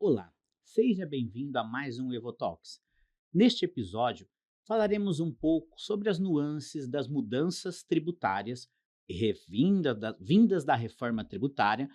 Olá, seja bem-vindo a mais um EvoTalks. Neste episódio, falaremos um pouco sobre as nuances das mudanças tributárias vindas da reforma tributária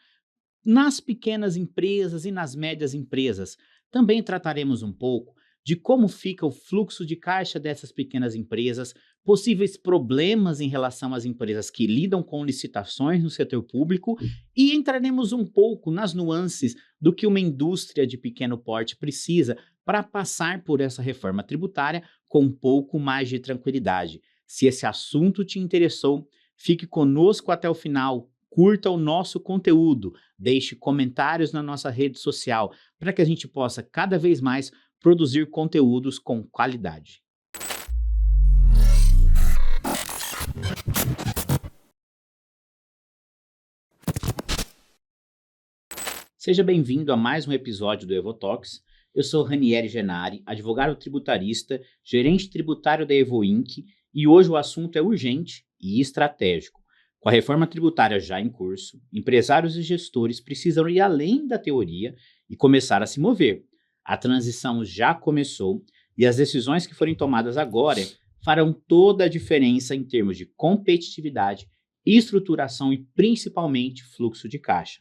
nas pequenas empresas e nas médias empresas. Também trataremos um pouco de como fica o fluxo de caixa dessas pequenas empresas, possíveis problemas em relação às empresas que lidam com licitações no setor público e entraremos um pouco nas nuances do que uma indústria de pequeno porte precisa para passar por essa reforma tributária com um pouco mais de tranquilidade. Se esse assunto te interessou, fique conosco até o final. Curta o nosso conteúdo, deixe comentários na nossa rede social para que a gente possa cada vez mais produzir conteúdos com qualidade. Seja bem-vindo a mais um episódio do EvoTalks. Eu sou Ranieri Genari, advogado tributarista, gerente tributário da Evo Inc. E hoje o assunto é urgente e estratégico. Com a reforma tributária já em curso, empresários e gestores precisam ir além da teoria e começar a se mover. A transição já começou e as decisões que forem tomadas agora farão toda a diferença em termos de competitividade, estruturação e principalmente fluxo de caixa.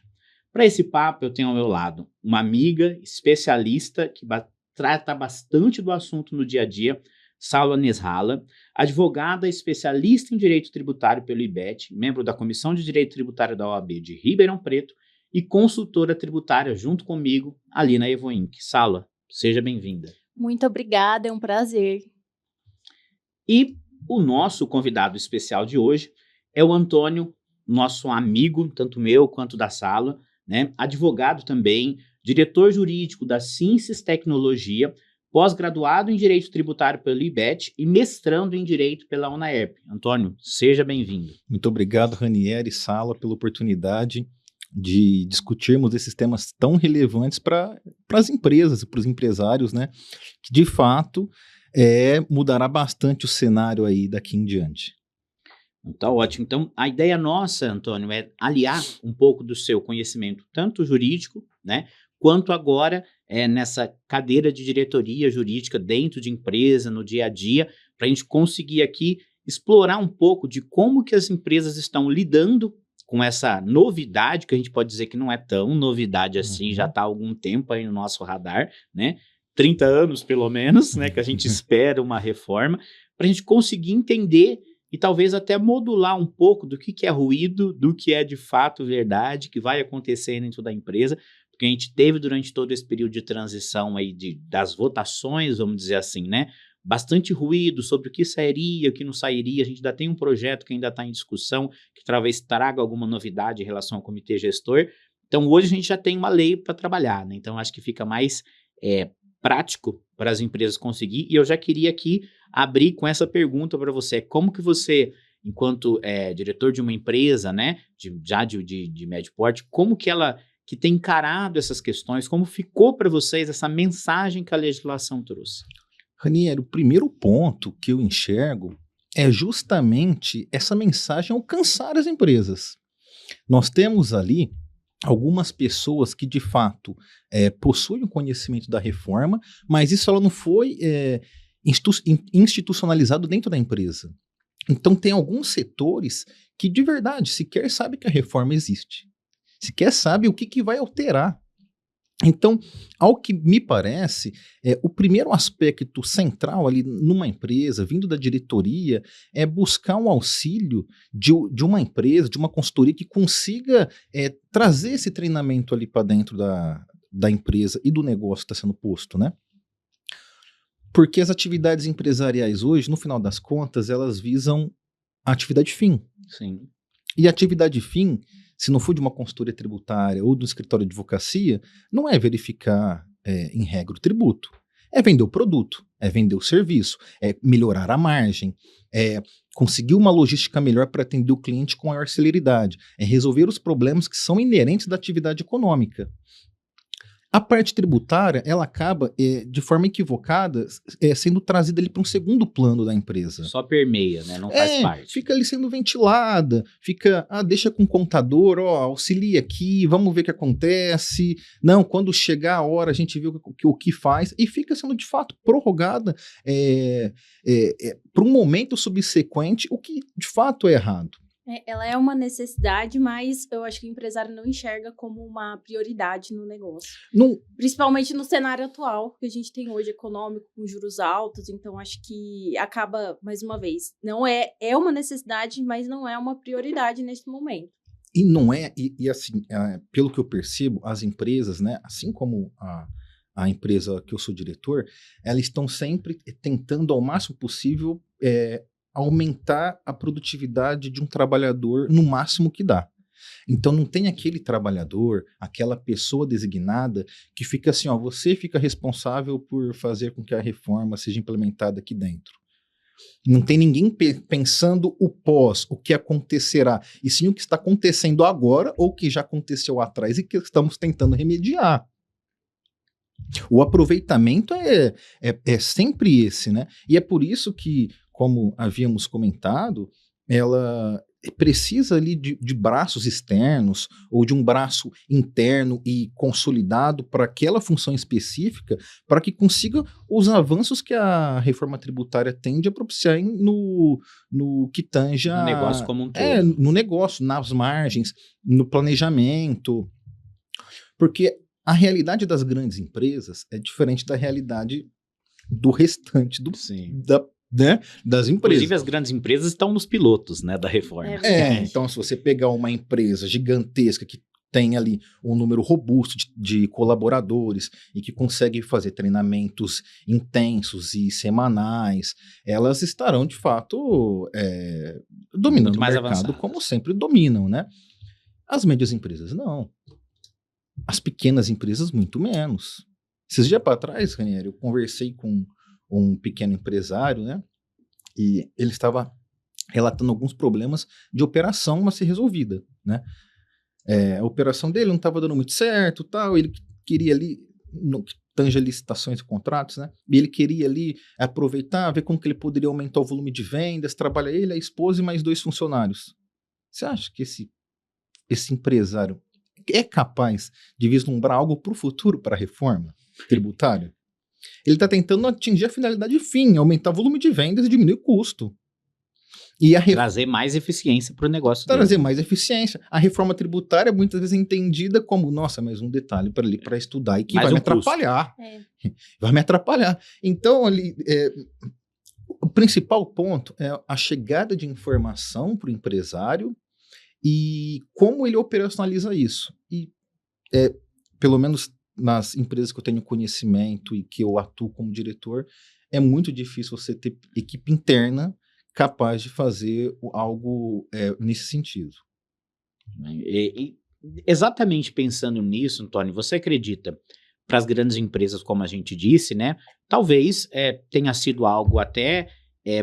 Para esse papo, eu tenho ao meu lado uma amiga especialista que trata bastante do assunto no dia a dia, Sala Nesralla, advogada especialista em direito tributário pelo IBET, membro da Comissão de Direito Tributário da OAB de Ribeirão Preto e consultora tributária junto comigo ali na Evo Inc. Sala, seja bem-vinda. Muito obrigada, é um prazer. E o nosso convidado especial de hoje é o Antônio, nosso amigo, tanto meu quanto da Sala, né? Advogado também, diretor jurídico da Cinsis Tecnologia, pós-graduado em Direito Tributário pelo IBET e mestrando em Direito pela UNAERP. Antônio, seja bem-vindo. Muito obrigado, Ranieri e Sala, pela oportunidade de discutirmos esses temas tão relevantes para as empresas e para os empresários, né? Que, de fato, mudará bastante o cenário aí daqui em diante. Tá ótimo. Então, a ideia nossa, Antônio, é aliar um pouco do seu conhecimento, tanto jurídico, né, quanto agora nessa cadeira de diretoria jurídica dentro de empresa, no dia a dia, para a gente conseguir aqui explorar um pouco de como que as empresas estão lidando com essa novidade, que a gente pode dizer que não é tão novidade assim, já está há algum tempo aí no nosso radar, né? 30 anos pelo menos, né, que a gente espera uma reforma, para a gente conseguir entender e talvez até modular um pouco do que é ruído, do que é de fato verdade, que vai acontecer dentro da empresa, porque a gente teve durante todo esse período de transição aí das votações, vamos dizer assim, né? Bastante ruído sobre o que sairia, o que não sairia. A gente ainda tem um projeto que ainda está em discussão, que talvez traga alguma novidade em relação ao comitê gestor. Então, hoje a gente já tem uma lei para trabalhar, né? Então, acho que fica mais prático para as empresas conseguir. E eu já queria aqui abrir com essa pergunta para você. Como que você, enquanto diretor de uma empresa, né, de médio porte, como que ela que tem encarado essas questões, como ficou para vocês essa mensagem que a legislação trouxe? Ranieri, o primeiro ponto que eu enxergo é justamente essa mensagem alcançar as empresas. Nós temos ali algumas pessoas que, de fato, possuem o conhecimento da reforma, mas isso ela não foi institucionalizado dentro da empresa. Então, tem alguns setores que, de verdade, sequer sabem que a reforma existe. Sequer sabem o que vai alterar. Então, ao que me parece, o primeiro aspecto central ali numa empresa, vindo da diretoria, é buscar um auxílio de uma empresa, de uma consultoria que consiga trazer esse treinamento ali para dentro da empresa e do negócio que está sendo posto, né? Porque as atividades empresariais hoje, no final das contas, elas visam a atividade fim. Sim. E a atividade fim, se não for de uma consultoria tributária ou do escritório de advocacia, não é verificar, em regra, o tributo. É vender o produto, é vender o serviço, é melhorar a margem, é conseguir uma logística melhor para atender o cliente com maior celeridade, é resolver os problemas que são inerentes da atividade econômica. A parte tributária, ela acaba, de forma equivocada, sendo trazida ali para um segundo plano da empresa. Só permeia, né? Não faz parte. Fica ali sendo ventilada, deixa com o contador, auxilia aqui, vamos ver o que acontece. Não, quando chegar a hora a gente vê o que faz, e fica sendo de fato prorrogada para um momento subsequente, o que de fato é errado. Ela é uma necessidade, mas eu acho que o empresário não enxerga como uma prioridade no negócio. Principalmente no cenário atual que a gente tem hoje, econômico, com juros altos. Então, acho que acaba, mais uma vez, não é uma necessidade, mas não é uma prioridade nesse momento. E não é, assim, pelo que eu percebo, as empresas, né, assim como a empresa que eu sou diretor, elas estão sempre tentando ao máximo possível aumentar a produtividade de um trabalhador no máximo que dá. Então não tem aquele trabalhador, aquela pessoa designada que fica assim, você fica responsável por fazer com que a reforma seja implementada aqui dentro. Não tem ninguém pensando o pós, o que acontecerá, e sim o que está acontecendo agora ou o que já aconteceu atrás e que estamos tentando remediar. O aproveitamento é sempre esse, né? E é por isso que, como havíamos comentado, ela precisa ali de braços externos ou de um braço interno e consolidado para aquela função específica, para que consiga os avanços que a reforma tributária tende a propiciar no que tanja... No negócio como um todo. No negócio, nas margens, no planejamento. Porque a realidade das grandes empresas é diferente da realidade do restante das empresas. Inclusive, as grandes empresas estão nos pilotos, né, da reforma. Então, se você pegar uma empresa gigantesca que tem ali um número robusto de colaboradores e que consegue fazer treinamentos intensos e semanais, elas estarão, de fato, dominando o mercado avançadas, como sempre dominam, né? As médias empresas, não. As pequenas empresas, muito menos. Esses dias para trás, Ranieri, eu conversei com um pequeno empresário, né? E ele estava relatando alguns problemas de operação a ser resolvida, né? A operação dele não estava dando muito certo, tal. Ele queria ali, tange licitações e contratos, né? E ele queria ali aproveitar, ver como que ele poderia aumentar o volume de vendas. Trabalha ele, a esposa e mais 2 funcionários. Você acha que esse empresário é capaz de vislumbrar algo para o futuro, para a reforma tributária? Ele está tentando atingir a finalidade fim, aumentar o volume de vendas e diminuir o custo. E trazer mais eficiência para o negócio dele. Trazer mais eficiência. A reforma tributária muitas vezes é entendida como, nossa, mais um detalhe para estudar e que vai me atrapalhar. Vai me atrapalhar. Então, ali, o principal ponto é a chegada de informação para o empresário e como ele operacionaliza isso. E, pelo menos nas empresas que eu tenho conhecimento e que eu atuo como diretor, é muito difícil você ter equipe interna capaz de fazer algo nesse sentido. E exatamente pensando nisso, Antônio, você acredita, para as grandes empresas, como a gente disse, né, talvez tenha sido algo até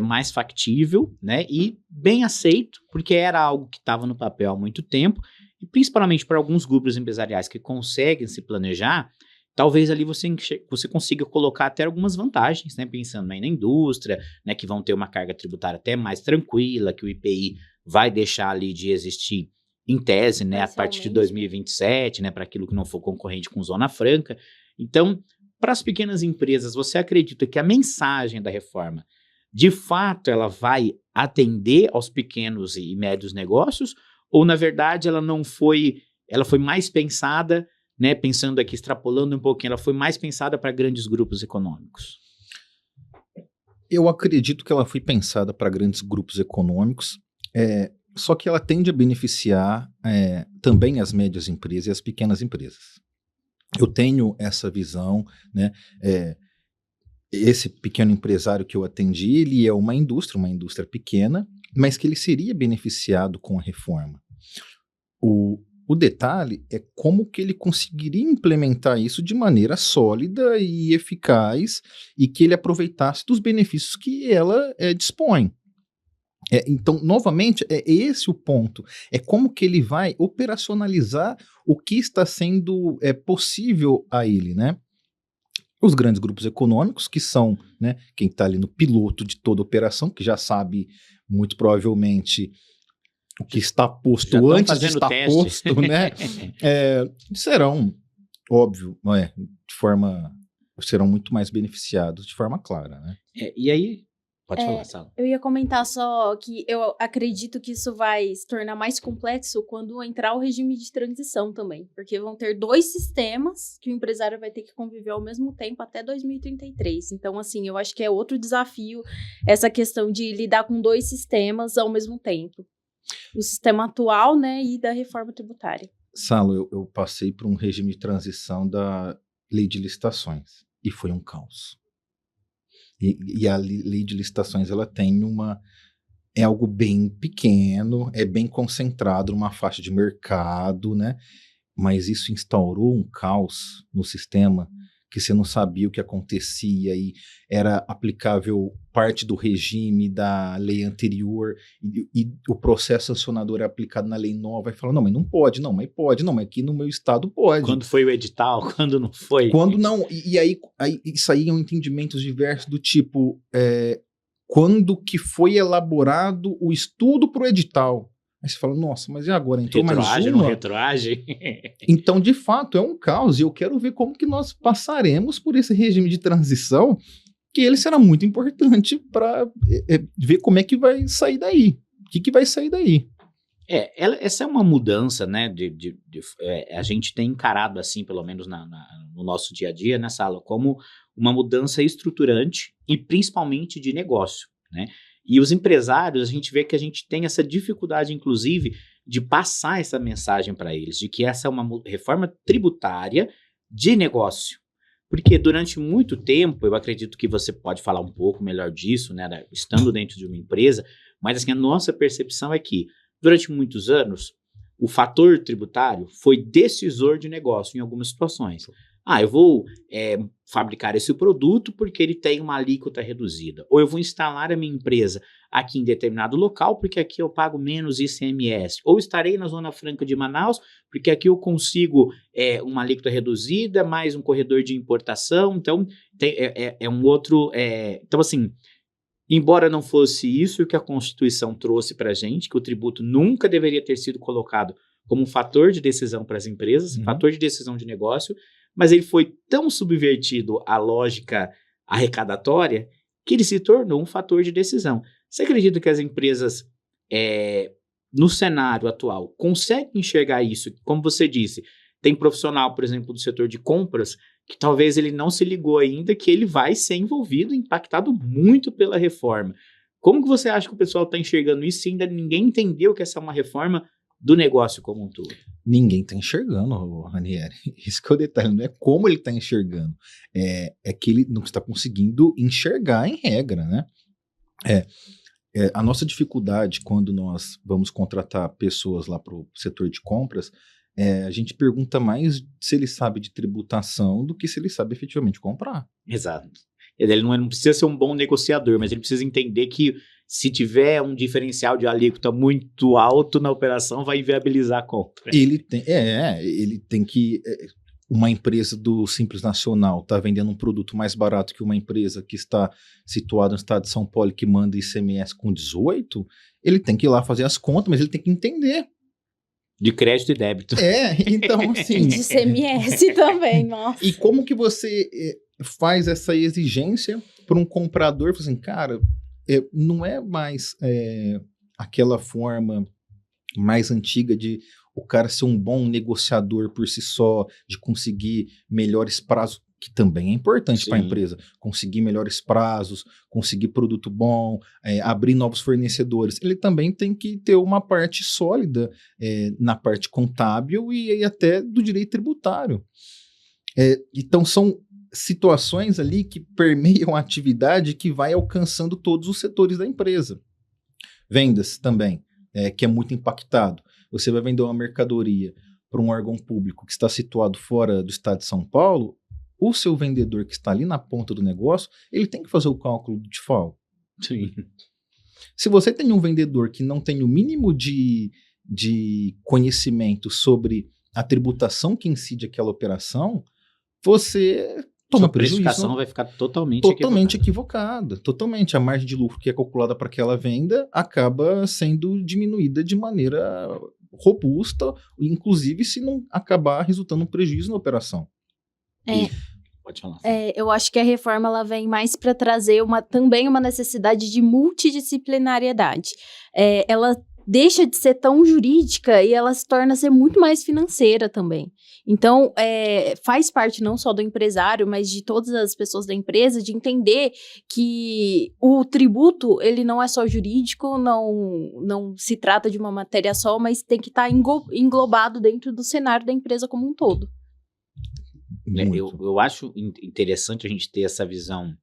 mais factível, né, e bem aceito, porque era algo que estava no papel há muito tempo, e principalmente para alguns grupos empresariais que conseguem se planejar, talvez ali você consiga colocar até algumas vantagens, né, pensando aí na indústria, né, que vão ter uma carga tributária até mais tranquila, que o IPI vai deixar ali de existir em tese, né, a partir de 2027, né, para aquilo que não for concorrente com Zona Franca. Então, para as pequenas empresas, você acredita que a mensagem da reforma, de fato, ela vai atender aos pequenos e médios negócios, ou, na verdade, ela foi mais pensada, né, pensando aqui, extrapolando um pouquinho, ela foi mais pensada para grandes grupos econômicos? Eu acredito que ela foi pensada para grandes grupos econômicos, só que ela tende a beneficiar também as médias empresas e as pequenas empresas. Eu tenho essa visão, né? Esse pequeno empresário que eu atendi, ele é uma indústria pequena, mas que ele seria beneficiado com a reforma. O detalhe é como que ele conseguiria implementar isso de maneira sólida e eficaz e que ele aproveitasse dos benefícios que ela dispõe. Então, novamente, é esse o ponto. É como que ele vai operacionalizar o que está sendo possível a ele, né? Os grandes grupos econômicos, que são, né, quem está ali no piloto de toda a operação, que já sabe muito provavelmente o que está posto antes de estar posto, né? Serão, óbvio, serão muito mais beneficiados de forma clara, né? E aí, pode falar, Sala. Eu ia comentar só que eu acredito que isso vai se tornar mais complexo quando entrar o regime de transição também, porque vão ter 2 sistemas que o empresário vai ter que conviver ao mesmo tempo até 2033. Então, assim, eu acho que é outro desafio essa questão de lidar com 2 sistemas ao mesmo tempo. O sistema atual, né, e da reforma tributária. Salo, eu passei por um regime de transição da lei de licitações e foi um caos. E a lei de licitações, ela tem é algo bem pequeno, é bem concentrado numa faixa de mercado, né? Mas isso instaurou um caos no sistema que você não sabia o que acontecia e era aplicável parte do regime da lei anterior e o processo sancionador é aplicado na lei nova e fala, não, mas não pode, não, mas pode, não, mas aqui no meu estado pode. Quando foi o edital, quando não foi. Quando não, e aí isso aí é um entendimentos diversos do tipo, quando que foi elaborado o estudo para o edital. Aí você fala, nossa, mas e agora? Entrou mais uma? Não retroage? Então, de fato, é um caos. E eu quero ver como que nós passaremos por esse regime de transição, que ele será muito importante para ver como é que vai sair daí. O que vai sair daí? Essa é uma mudança, né? A gente tem encarado assim, pelo menos no nosso dia a dia, né, Sala, como uma mudança estruturante e principalmente de negócio, né? E os empresários, a gente vê que a gente tem essa dificuldade, inclusive, de passar essa mensagem para eles, de que essa é uma reforma tributária de negócio. Porque durante muito tempo, eu acredito que você pode falar um pouco melhor disso, né, estando dentro de uma empresa, mas assim, a nossa percepção é que, durante muitos anos, o fator tributário foi decisor de negócio em algumas situações. Eu vou fabricar esse produto porque ele tem uma alíquota reduzida. Ou eu vou instalar a minha empresa aqui em determinado local porque aqui eu pago menos ICMS. Ou estarei na Zona Franca de Manaus porque aqui eu consigo uma alíquota reduzida, mais um corredor de importação. Então, é um outro... Então, assim, embora não fosse isso que a Constituição trouxe para a gente, que o tributo nunca deveria ter sido colocado como um fator de decisão para as empresas, fator de decisão de negócio, mas ele foi tão subvertido à lógica arrecadatória que ele se tornou um fator de decisão. Você acredita que as empresas, no cenário atual, conseguem enxergar isso? Como você disse, tem profissional, por exemplo, do setor de compras, que talvez ele não se ligou ainda que ele vai ser envolvido, impactado muito pela reforma. Como que você acha que o pessoal está enxergando isso se ainda ninguém entendeu que essa é uma reforma do negócio como um todo? Ninguém está enxergando, Ranieri. Esse que é o detalhe, não é como ele está enxergando, é que ele não está conseguindo enxergar em regra, né? A nossa dificuldade quando nós vamos contratar pessoas lá para o setor de compras, a gente pergunta mais se ele sabe de tributação do que se ele sabe efetivamente comprar. Exato. Ele não precisa ser um bom negociador, mas ele precisa entender que se tiver um diferencial de alíquota muito alto na operação, vai inviabilizar a compra. Ele tem que... Uma empresa do Simples Nacional está vendendo um produto mais barato que uma empresa que está situada no estado de São Paulo que manda ICMS com 18, ele tem que ir lá fazer as contas, mas ele tem que entender. De crédito e débito. Então assim... E de ICMS também, nossa. E como que você faz essa exigência para um comprador? Assim, cara, não é mais aquela forma mais antiga de o cara ser um bom negociador por si só, de conseguir melhores prazos, que também é importante para a empresa, conseguir melhores prazos, conseguir produto bom, abrir novos fornecedores. Ele também tem que ter uma parte sólida na parte contábil e até do direito tributário. Então são situações ali que permeiam a atividade que vai alcançando todos os setores da empresa. Vendas também, que é muito impactado. Você vai vender uma mercadoria para um órgão público que está situado fora do estado de São Paulo, o seu vendedor que está ali na ponta do negócio, ele tem que fazer o cálculo do DIFAL. Sim. Se você tem um vendedor que não tem o mínimo de conhecimento sobre a tributação que incide aquela operação, você toma prejuízo. A precificação vai ficar totalmente equivocada. Totalmente. A margem de lucro que é calculada para aquela venda acaba sendo diminuída de maneira robusta, inclusive se não acabar resultando um prejuízo na operação. Pode falar. Eu acho que a reforma ela vem mais para trazer também uma necessidade de multidisciplinariedade. Ela deixa de ser tão jurídica e ela se torna ser muito mais financeira também. Então, faz parte não só do empresário, mas de todas as pessoas da empresa, de entender que o tributo, ele não é só jurídico, não se trata de uma matéria só, mas tem que estar englobado dentro do cenário da empresa como um todo. Eu acho interessante a gente ter essa visão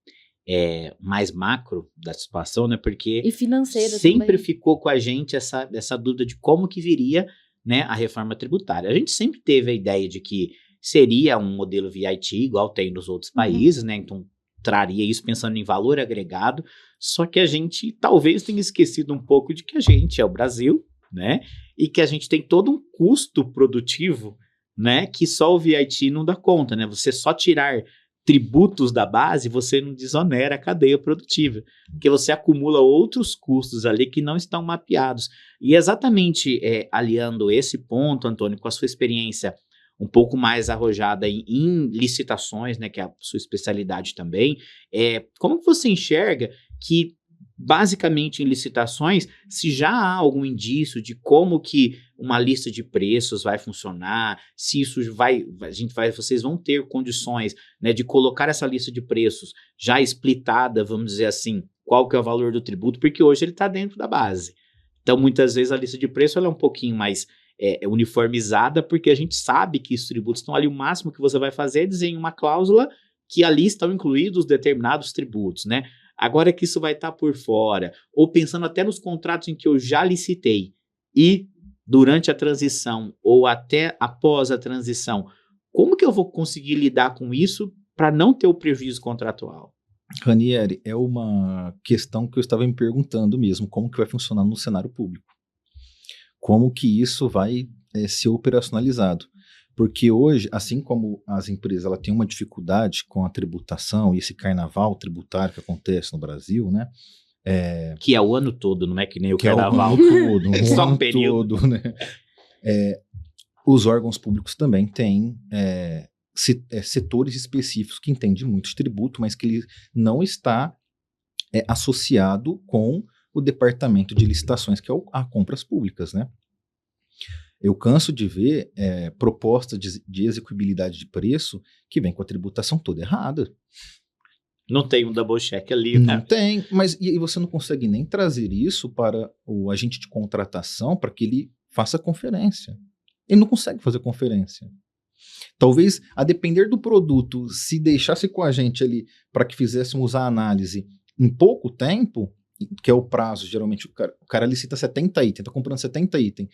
mais macro da situação, né? Porque e financeira sempre também. Ficou com a gente essa dúvida de como que viria, né, a reforma tributária. A gente sempre teve a ideia de que seria um modelo VIT, igual tem nos outros países, né? Então, traria isso pensando em valor agregado, só que a gente talvez tenha esquecido um pouco de que a gente é o Brasil, né? E que a gente tem todo um custo produtivo, né, que só o VIT não dá conta, né? Você só tirar tributos da base, você não desonera a cadeia produtiva, porque você acumula outros custos ali que não estão mapeados. E exatamente aliando esse ponto, Antônio, com a sua experiência um pouco mais arrojada em licitações, né, que é a sua especialidade também, como que você enxerga que basicamente em licitações, se já há algum indício de como que uma lista de preços vai funcionar, se isso vocês vão ter condições, né, de colocar essa lista de preços já explitada, vamos dizer assim, qual que é o valor do tributo, porque hoje ele está dentro da base. Então, muitas vezes a lista de preço ela é um pouquinho mais uniformizada, porque a gente sabe que os tributos estão ali, o máximo que você vai fazer é dizer em uma cláusula que ali estão incluídos determinados tributos, né? Agora que isso vai estar por fora, ou pensando até nos contratos em que eu já licitei, e durante a transição, ou até após a transição, como que eu vou conseguir lidar com isso para não ter o prejuízo contratual? Ranieri, é uma questão que eu estava me perguntando mesmo, como que vai funcionar no cenário público. Como que isso vai ser operacionalizado. Porque hoje, assim como as empresas ela têm uma dificuldade com a tributação e esse carnaval tributário que acontece no Brasil, né? Que é o ano todo, não é que nem o carnaval. É o ano todo, é só um período. Todo, né? Os órgãos públicos também têm setores específicos que entendem muito de tributo, mas que ele não está associado com o departamento de licitações, que é a compras públicas, né? Eu canso de ver propostas de execuibilidade de preço que vem com a tributação toda errada. Não tem um double check ali, né? Não tem, mas e você não consegue nem trazer isso para o agente de contratação para que ele faça conferência. Ele não consegue fazer conferência. Talvez, a depender do produto, se deixasse com a gente ali para que fizéssemos a análise em pouco tempo, que é o prazo, geralmente o cara licita 70 itens, está comprando 70 itens.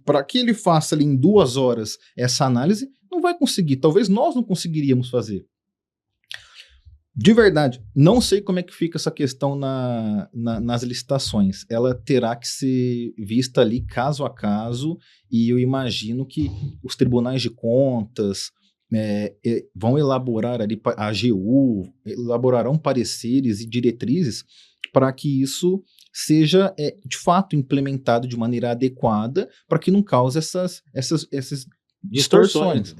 Para que ele faça ali em 2 horas essa análise, não vai conseguir. Talvez nós não conseguiríamos fazer. De verdade, não sei como é que fica essa questão nas licitações. Ela terá que ser vista ali caso a caso, e eu imagino que os tribunais de contas vão elaborar ali, a AGU, elaborarão pareceres e diretrizes para que isso seja, de fato, implementado de maneira adequada, para que não cause essas distorções.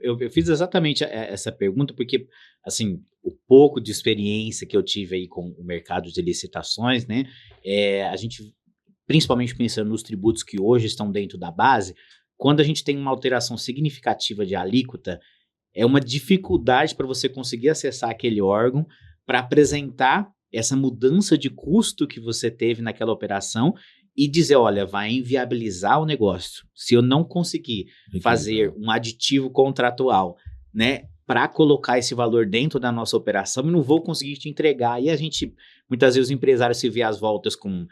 Eu fiz exatamente essa pergunta porque, assim, o pouco de experiência que eu tive aí com o mercado de licitações, né, a gente, principalmente pensando nos tributos que hoje estão dentro da base, quando a gente tem uma alteração significativa de alíquota, é uma dificuldade para você conseguir acessar aquele órgão para apresentar essa mudança de custo que você teve naquela operação e dizer, olha, vai inviabilizar o negócio. Se eu não conseguir fazer um aditivo contratual, né, para colocar esse valor dentro da nossa operação, eu não vou conseguir te entregar. E a gente, muitas vezes, os empresários se vê às voltas com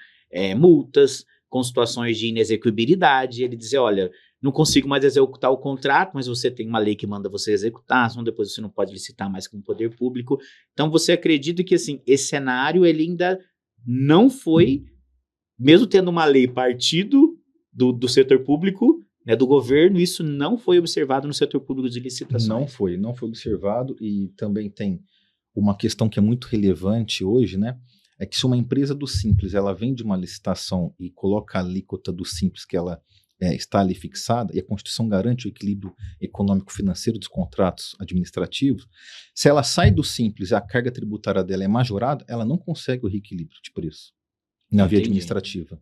multas, com situações de inexecuibilidade, e ele dizer, olha, não consigo mais executar o contrato, mas você tem uma lei que manda você executar, senão depois você não pode licitar mais com o poder público. Então, você acredita que, assim, esse cenário, ele ainda não foi, mesmo tendo uma lei partido do setor público, né, do governo, isso não foi observado no setor público de licitações. Não foi observado, e também tem uma questão que é muito relevante hoje, né? É que se uma empresa do Simples, ela vende uma licitação e coloca a alíquota do Simples que ela está ali fixada, e a Constituição garante o equilíbrio econômico-financeiro dos contratos administrativos, se ela sai do Simples e a carga tributária dela é majorada, ela não consegue o reequilíbrio de preço na via administrativa.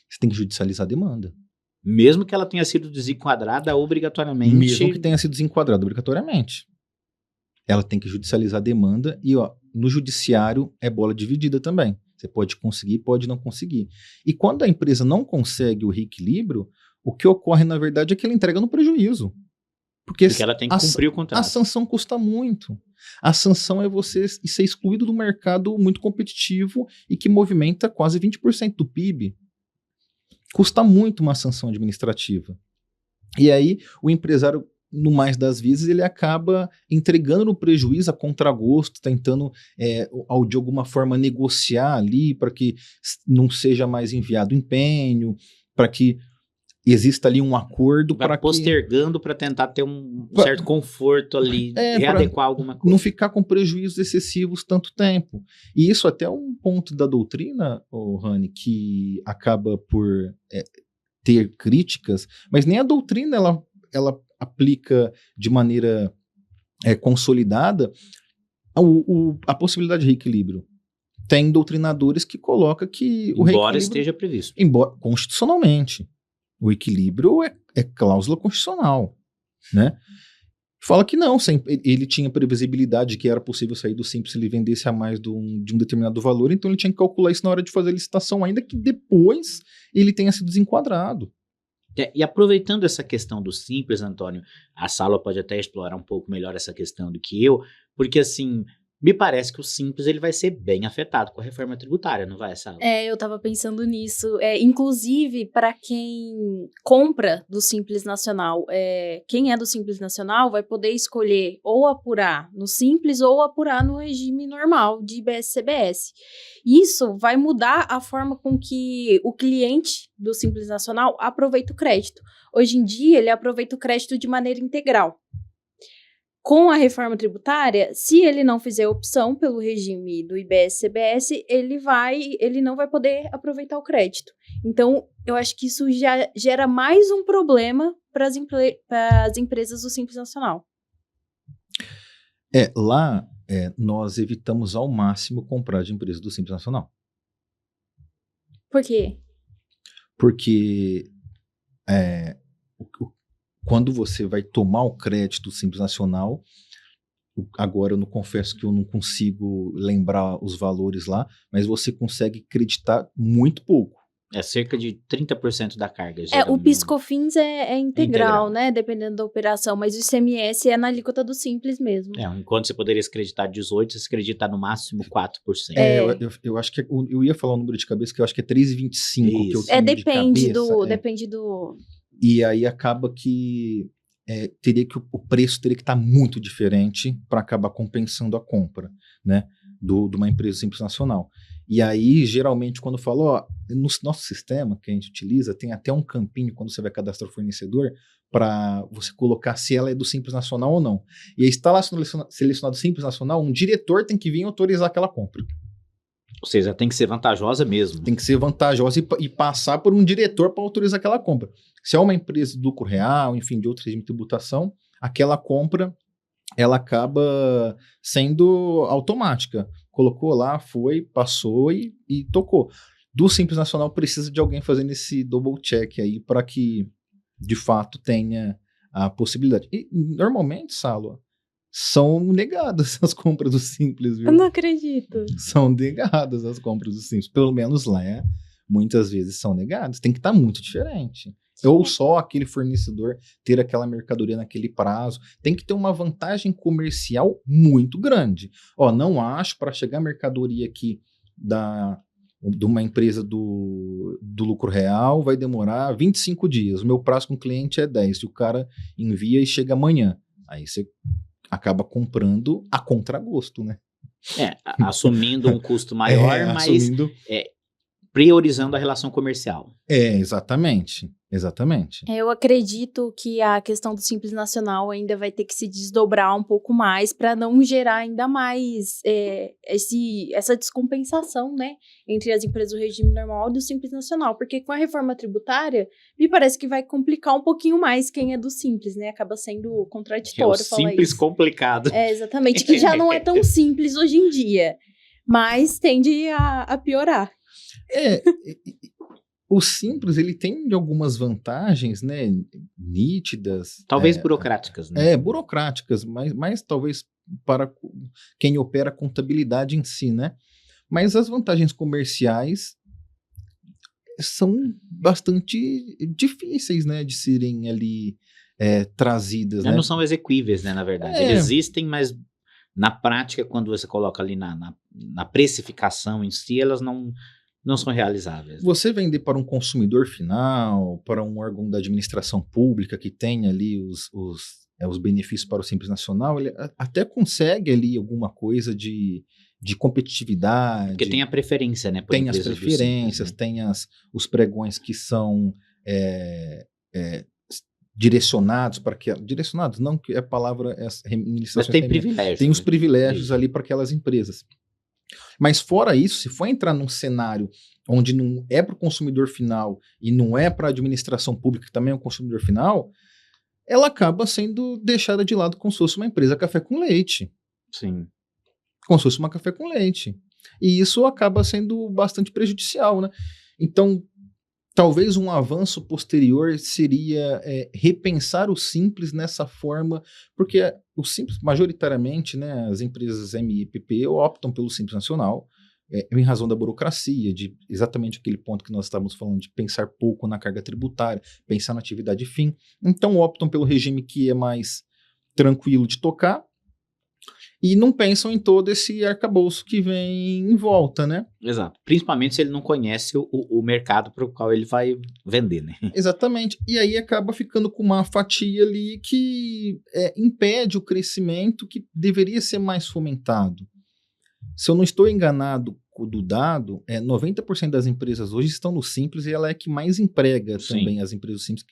Você tem que judicializar a demanda. Mesmo que ela tenha sido desenquadrada obrigatoriamente. Mesmo que tenha sido desenquadrada obrigatoriamente. Ela tem que judicializar a demanda e, no judiciário é bola dividida também. Você pode conseguir, pode não conseguir. E quando a empresa não consegue o reequilíbrio, o que ocorre, na verdade, é que ela entrega no prejuízo. Porque ela tem que cumprir o contrato. A sanção custa muito. A sanção é você ser excluído do mercado muito competitivo e que movimenta quase 20% do PIB. Custa muito uma sanção administrativa. E aí, o empresário, no mais das vezes, ele acaba entregando no prejuízo a contragosto, tentando, de alguma forma, negociar ali para que não seja mais enviado empenho, para que exista ali um acordo. Postergando para tentar ter um certo conforto ali, readequar alguma coisa. Não ficar com prejuízos excessivos tanto tempo. E isso até é um ponto da doutrina, Rani, que acaba por ter críticas, mas nem a doutrina ela aplica de maneira consolidada a possibilidade de reequilíbrio. Tem doutrinadores que colocam que o reequilíbrio... Embora esteja previsto. Constitucionalmente. O equilíbrio é cláusula constitucional, né? Fala que não, ele tinha previsibilidade que era possível sair do Simples se ele vendesse a mais de um determinado valor, então ele tinha que calcular isso na hora de fazer a licitação, ainda que depois ele tenha sido desenquadrado. E aproveitando essa questão do Simples, Antônio, a Sala pode até explorar um pouco melhor essa questão do que eu, porque assim, me parece que o Simples ele vai ser bem afetado com a reforma tributária, não vai, Sala? Eu tava pensando nisso. Inclusive, para quem compra do Simples Nacional, quem é do Simples Nacional vai poder escolher ou apurar no Simples ou apurar no regime normal de IBS-CBS. Isso vai mudar a forma com que o cliente do Simples Nacional aproveita o crédito. Hoje em dia, ele aproveita o crédito de maneira integral. Com a reforma tributária, se ele não fizer opção pelo regime do IBS-CBS, ele não vai poder aproveitar o crédito. Então, eu acho que isso já gera mais um problema para as empresas do Simples Nacional. Lá, nós evitamos ao máximo comprar de empresas do Simples Nacional. Por quê? Porque quando você vai tomar o crédito do Simples Nacional, agora eu não confesso que eu não consigo lembrar os valores lá, mas você consegue creditar muito pouco. É cerca de 30% da carga. O PIS/COFINS é integral, né? Dependendo da operação, mas o ICMS é na alíquota do Simples mesmo. Enquanto você poderia acreditar 18%, você acredita no máximo 4%. Eu acho que eu ia falar o número de cabeça, que eu acho que é 3,25%. Que eu tenho depende do... E aí acaba que o preço teria que estar muito diferente para acabar compensando a compra, né, de uma empresa Simples Nacional. E aí, geralmente, quando eu falo, no nosso sistema que a gente utiliza, tem até um campinho quando você vai cadastrar o fornecedor para você colocar se ela é do Simples Nacional ou não. E aí está lá selecionado Simples Nacional, um diretor tem que vir autorizar aquela compra. Ou seja, tem que ser vantajosa mesmo. Tem que ser vantajosa e passar por um diretor para autorizar aquela compra. Se é uma empresa de lucro real, enfim, de outro regime de tributação, aquela compra, ela acaba sendo automática. Colocou lá, foi, passou e tocou. Do Simples Nacional precisa de alguém fazendo esse double check aí para que, de fato, tenha a possibilidade. E, normalmente, Salo, são negadas as compras do Simples, viu? Eu não acredito. São negadas as compras do Simples. Pelo menos lá, muitas vezes são negadas. Tem que estar muito diferente. Ou só aquele fornecedor ter aquela mercadoria naquele prazo. Tem que ter uma vantagem comercial muito grande. Não acho para chegar a mercadoria aqui de uma empresa do lucro real vai demorar 25 dias. O meu prazo com o cliente é 10. Se o cara envia e chega amanhã. Aí você acaba comprando a contragosto, né? Assumindo um custo maior, mas priorizando a relação comercial. Exatamente. Eu acredito que a questão do Simples Nacional ainda vai ter que se desdobrar um pouco mais para não gerar ainda mais essa descompensação, né, entre as empresas do regime normal e do Simples Nacional, porque com a reforma tributária, me parece que vai complicar um pouquinho mais quem é do Simples, né, acaba sendo contraditório falar isso. Simples complicado. Exatamente, que já não é tão simples hoje em dia, mas tende a piorar. O Simples, ele tem algumas vantagens, né, nítidas. Talvez burocráticas, né? Burocráticas, mas talvez para quem opera a contabilidade em si, né? Mas as vantagens comerciais são bastante difíceis, né, de serem ali trazidas, né? Não são exequíveis, né, na verdade. Eles existem, mas na prática, quando você coloca ali na precificação em si, elas não são realizáveis. Você vender para um consumidor final, para um órgão da administração pública que tem ali os benefícios para o Simples Nacional, ele até consegue ali alguma coisa de competitividade. Porque tem a preferência, né? Tem as preferências, Simples, né? Tem os pregões que são direcionados para que... Direcionados, não que a palavra mas tem privilégios. Tem os privilégios ali para aquelas empresas. Mas fora isso, se for entrar num cenário onde não é para o consumidor final e não é para a administração pública, que também é um consumidor final, ela acaba sendo deixada de lado como se fosse uma empresa café com leite. Sim. Como se fosse uma café com leite. E isso acaba sendo bastante prejudicial, né? Então, talvez um avanço posterior seria repensar o Simples nessa forma, porque o Simples, majoritariamente, né, as empresas MIPP optam pelo Simples Nacional, em razão da burocracia, de exatamente aquele ponto que nós estávamos falando, de pensar pouco na carga tributária, pensar na atividade fim. Então optam pelo regime que é mais tranquilo de tocar, e não pensam em todo esse arcabouço que vem em volta, né? Exato. Principalmente se ele não conhece o mercado para o qual ele vai vender, né? Exatamente. E aí acaba ficando com uma fatia ali que impede o crescimento que deveria ser mais fomentado. Se eu não estou enganado do dado, 90% das empresas hoje estão no Simples e ela é que mais emprega também as empresas Simples,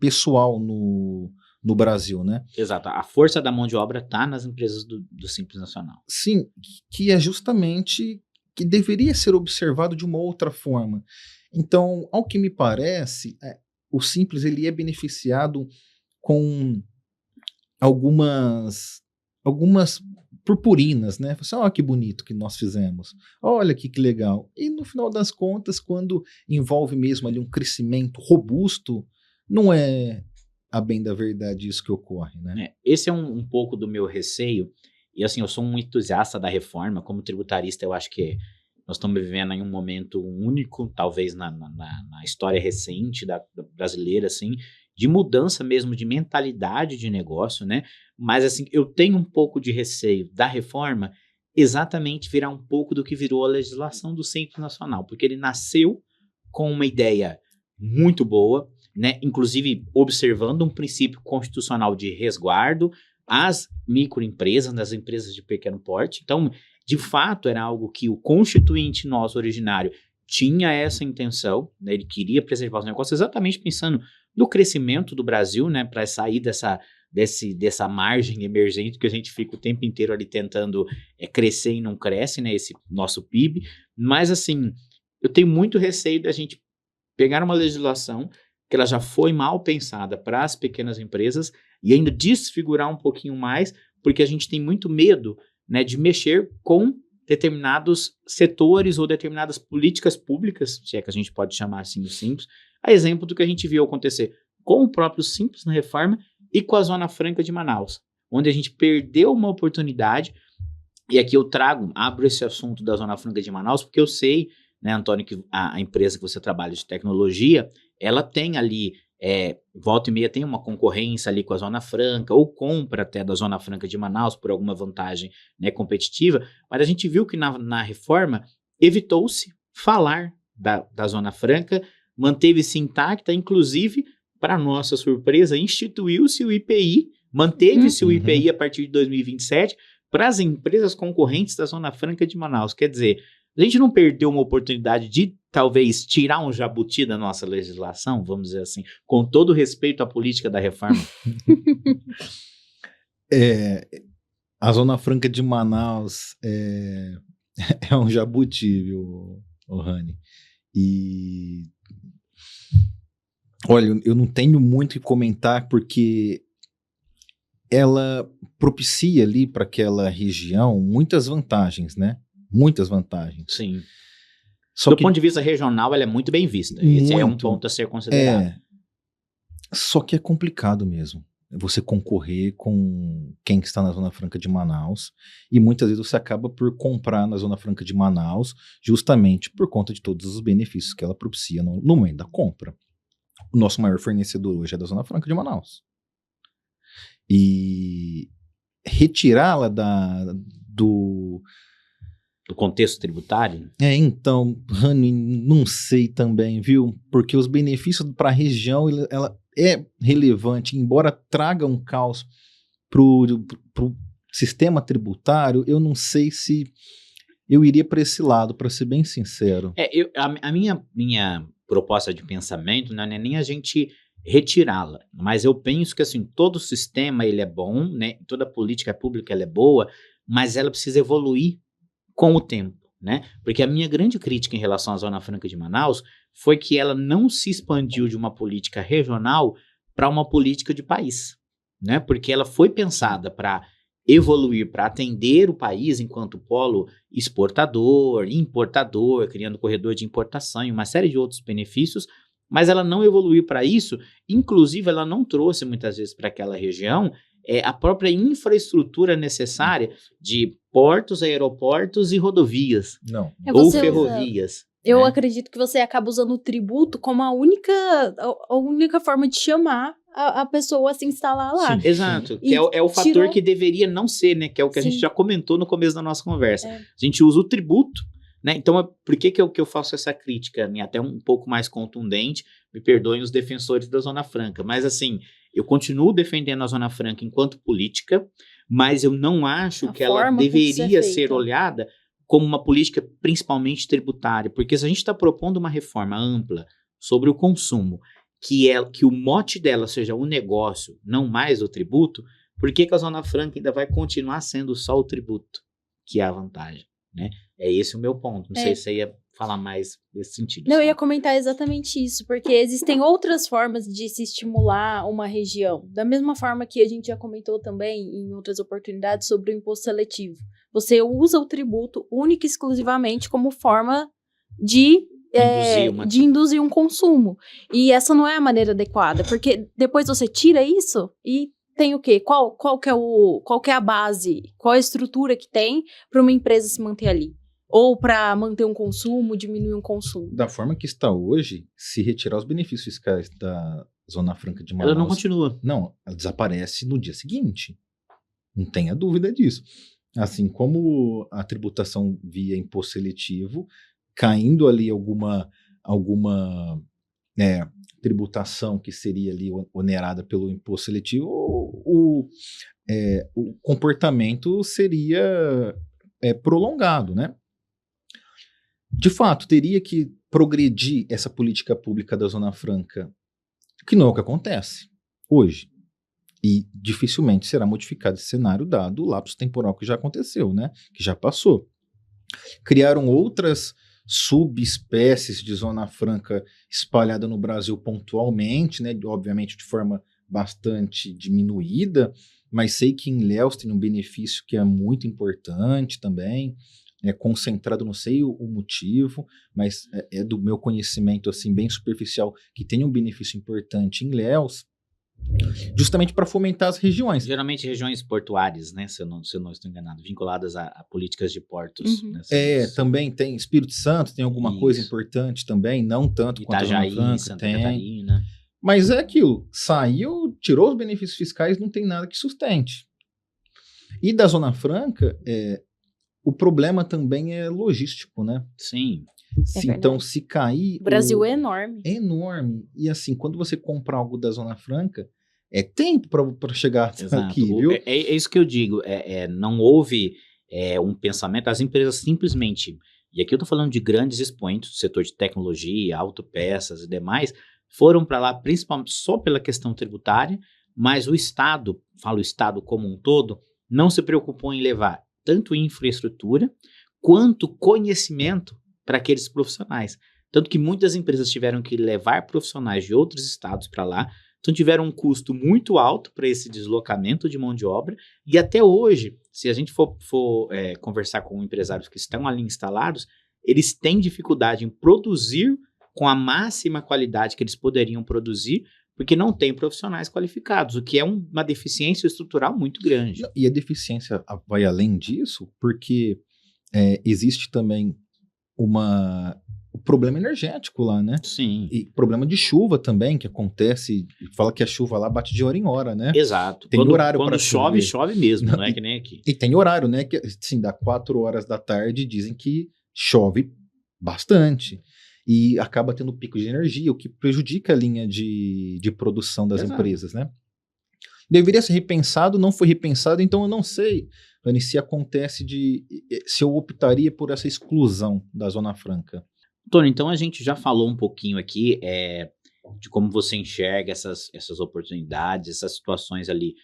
pessoal no Brasil, né? Exato. A força da mão de obra está nas empresas do Simples Nacional. Sim, que é justamente que deveria ser observado de uma outra forma. Então, ao que me parece, o Simples ele é beneficiado com algumas purpurinas, né? Você, olha que bonito que nós fizemos. Olha que legal. E no final das contas, quando envolve mesmo ali um crescimento robusto, não é a bem da verdade isso que ocorre, né? Esse é um pouco do meu receio, e assim, eu sou um entusiasta da reforma, como tributarista eu acho que nós estamos vivendo em um momento único, talvez na história recente da brasileira, assim, de mudança mesmo de mentalidade de negócio, né? Mas assim, eu tenho um pouco de receio da reforma exatamente virar um pouco do que virou a legislação do Simples Nacional, porque ele nasceu com uma ideia muito boa, né? Inclusive observando um princípio constitucional de resguardo às microempresas, das empresas de pequeno porte. Então, de fato, era algo que o constituinte nosso originário tinha essa intenção, né? Ele queria preservar os negócios exatamente pensando no crescimento do Brasil, né? Para sair dessa margem emergente que a gente fica o tempo inteiro ali tentando crescer e não cresce, né? Esse nosso PIB. Mas, assim, eu tenho muito receio da gente pegar uma legislação que ela já foi mal pensada para as pequenas empresas e ainda desfigurar um pouquinho mais, porque a gente tem muito medo, né, de mexer com determinados setores ou determinadas políticas públicas, se é que a gente pode chamar assim do Simples, a exemplo do que a gente viu acontecer com o próprio Simples na reforma e com a Zona Franca de Manaus, onde a gente perdeu uma oportunidade, e aqui eu abro esse assunto da Zona Franca de Manaus, porque eu sei, né, Antônio, que a empresa que você trabalha de tecnologia, ela tem ali, volta e meia tem uma concorrência ali com a Zona Franca, ou compra até da Zona Franca de Manaus por alguma vantagem, né, competitiva, mas a gente viu que na reforma evitou-se falar da Zona Franca, manteve-se intacta, inclusive, para nossa surpresa, instituiu-se o IPI, manteve-se o IPI a partir de 2027, para as empresas concorrentes da Zona Franca de Manaus. Quer dizer, a gente não perdeu uma oportunidade de, talvez, tirar um jabuti da nossa legislação, vamos dizer assim, com todo respeito à política da reforma? A Zona Franca de Manaus é um jabuti, viu, Rani? E olha, eu não tenho muito o que comentar, porque ela propicia ali para aquela região muitas vantagens, né? Muitas vantagens. Sim. Do ponto de vista regional, ela é muito bem vista. Esse é um ponto a ser considerado. Só que é complicado mesmo você concorrer com quem está na Zona Franca de Manaus, e muitas vezes você acaba por comprar na Zona Franca de Manaus justamente por conta de todos os benefícios que ela propicia no momento da compra. O nosso maior fornecedor hoje é da Zona Franca de Manaus. E retirá-la do contexto tributário? Então, Rani, não sei também, viu? Porque os benefícios para a região, ela é relevante, embora traga um caos pro sistema tributário, eu não sei se eu iria para esse lado, para ser bem sincero. A minha proposta de pensamento não é nem a gente retirá-la, mas eu penso que assim, todo sistema ele é bom, né? Toda política pública ela é boa, mas ela precisa evoluir com o tempo, né? Porque a minha grande crítica em relação à Zona Franca de Manaus foi que ela não se expandiu de uma política regional para uma política de país, né? Porque ela foi pensada para evoluir, para atender o país enquanto polo exportador, importador, criando corredor de importação e uma série de outros benefícios, mas ela não evoluiu para isso. Inclusive, ela não trouxe muitas vezes para aquela região a própria infraestrutura necessária de portos, aeroportos e rodovias. Não. Ou ferrovias. Eu acredito que você acaba usando o tributo como a única forma de chamar a pessoa a se instalar lá. Sim, exato. Que é o fator que deveria não ser, né? Que é o que a gente já comentou no começo da nossa conversa. A gente usa o tributo, né? Então, por que eu faço essa crítica, né? Até um pouco mais contundente? Me perdoem os defensores da Zona Franca. Mas, assim, eu continuo defendendo a Zona Franca enquanto política, mas eu não acho que ela deveria ser olhada como uma política principalmente tributária, porque se a gente está propondo uma reforma ampla sobre o consumo, que o mote dela seja o negócio, não mais o tributo, por que a Zona Franca ainda vai continuar sendo só o tributo, que é a vantagem, né? É esse o meu ponto, não sei se você ia falar mais nesse sentido. Não, eu ia comentar exatamente isso, porque existem outras formas de se estimular uma região, da mesma forma que a gente já comentou também em outras oportunidades sobre o imposto seletivo. Você usa o tributo única e exclusivamente como forma de induzir um consumo. E essa não é a maneira adequada, porque depois você tira isso e tem o quê? Qual que é a base, qual é a estrutura que tem para uma empresa se manter ali? Ou para manter um consumo, diminuir um consumo? Da forma que está hoje, se retirar os benefícios fiscais da Zona Franca de Manaus... Ela não continua. Não, ela desaparece no dia seguinte. Não tenha dúvida disso. Assim como a tributação via imposto seletivo, caindo ali alguma tributação que seria ali onerada pelo imposto seletivo, o comportamento seria prolongado, né? De fato, teria que progredir essa política pública da Zona Franca, que não é o que acontece hoje. E dificilmente será modificado esse cenário dado o lapso temporal que já aconteceu, né? Que já passou. Criaram outras subespécies de Zona Franca espalhada no Brasil pontualmente, né? Obviamente de forma bastante diminuída, mas sei que em Ilhéus tem um benefício que é muito importante também, concentrado, não sei o motivo, mas é do meu conhecimento assim bem superficial, que tem um benefício importante em Ilhéus, justamente para fomentar as regiões. Geralmente regiões portuárias, né? Se eu não estou enganado, vinculadas a políticas de portos. Uhum. Né? Também tem Espírito Santo, tem alguma coisa importante também, não tanto quanto a Zona Franca, Santa Catarina. Mas é aquilo, saiu, tirou os benefícios fiscais, não tem nada que sustente. E da Zona Franca, o problema também é logístico, né? Sim. Então, se cair... O Brasil é enorme. É enorme. E assim, quando você compra algo da Zona Franca, É tempo para chegar aqui, viu? É isso que eu digo. Não houve um pensamento, as empresas simplesmente, e aqui eu estou falando de grandes expoentes do setor de tecnologia, autopeças e demais, foram para lá principalmente só pela questão tributária, mas o Estado, falo o Estado como um todo, não se preocupou em levar tanto infraestrutura quanto conhecimento para aqueles profissionais. Tanto que muitas empresas tiveram que levar profissionais de outros estados para lá, então tiveram um custo muito alto para esse deslocamento de mão de obra, e até hoje, se a gente for conversar com empresários que estão ali instalados, eles têm dificuldade em produzir com a máxima qualidade que eles poderiam produzir, porque não tem profissionais qualificados, o que é uma deficiência estrutural muito grande. E a deficiência vai além disso, porque existe também o problema energético lá, né? Sim. E problema de chuva também, que acontece, fala que a chuva lá bate de hora em hora, né? Exato. Tem horário para chover. Quando chove mesmo, não é que nem aqui. E tem horário, né? Que, assim, dá 4 horas da tarde, dizem que chove bastante. E acaba tendo pico de energia, o que prejudica a linha de produção das empresas, né? Deveria ser repensado, não foi repensado, então eu não sei, Rani, se eu optaria por essa exclusão da Zona Franca. Tony, então a gente já falou um pouquinho aqui de como você enxerga essas oportunidades, essas situações ali,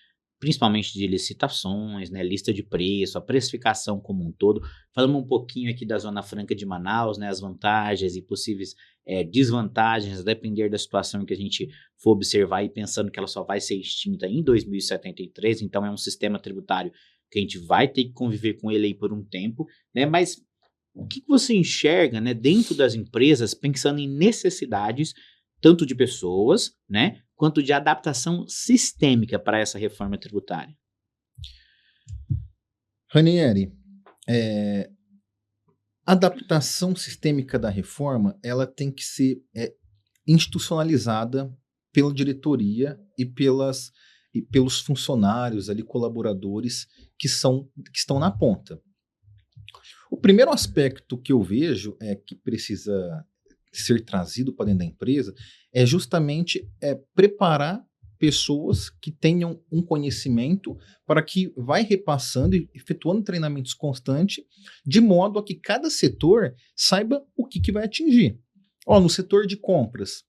principalmente de licitações, né, lista de preço, a precificação como um todo. Falamos um pouquinho aqui da Zona Franca de Manaus, né, as vantagens e possíveis desvantagens, a depender da situação que a gente for observar e pensando que ela só vai ser extinta em 2073, então é um sistema tributário que a gente vai ter que conviver com ele aí por um tempo, né, mas o que você enxerga, né, dentro das empresas, pensando em necessidades tanto de pessoas, né, quanto de adaptação sistêmica para essa reforma tributária? Ranieri, a adaptação sistêmica da reforma, ela tem que ser institucionalizada pela diretoria e pelos funcionários ali, colaboradores que estão na ponta. O primeiro aspecto que eu vejo que precisa ser trazido para dentro da empresa é justamente preparar pessoas que tenham um conhecimento para que vai repassando e efetuando treinamentos constantes, de modo a que cada setor saiba o que vai atingir. No setor de compras,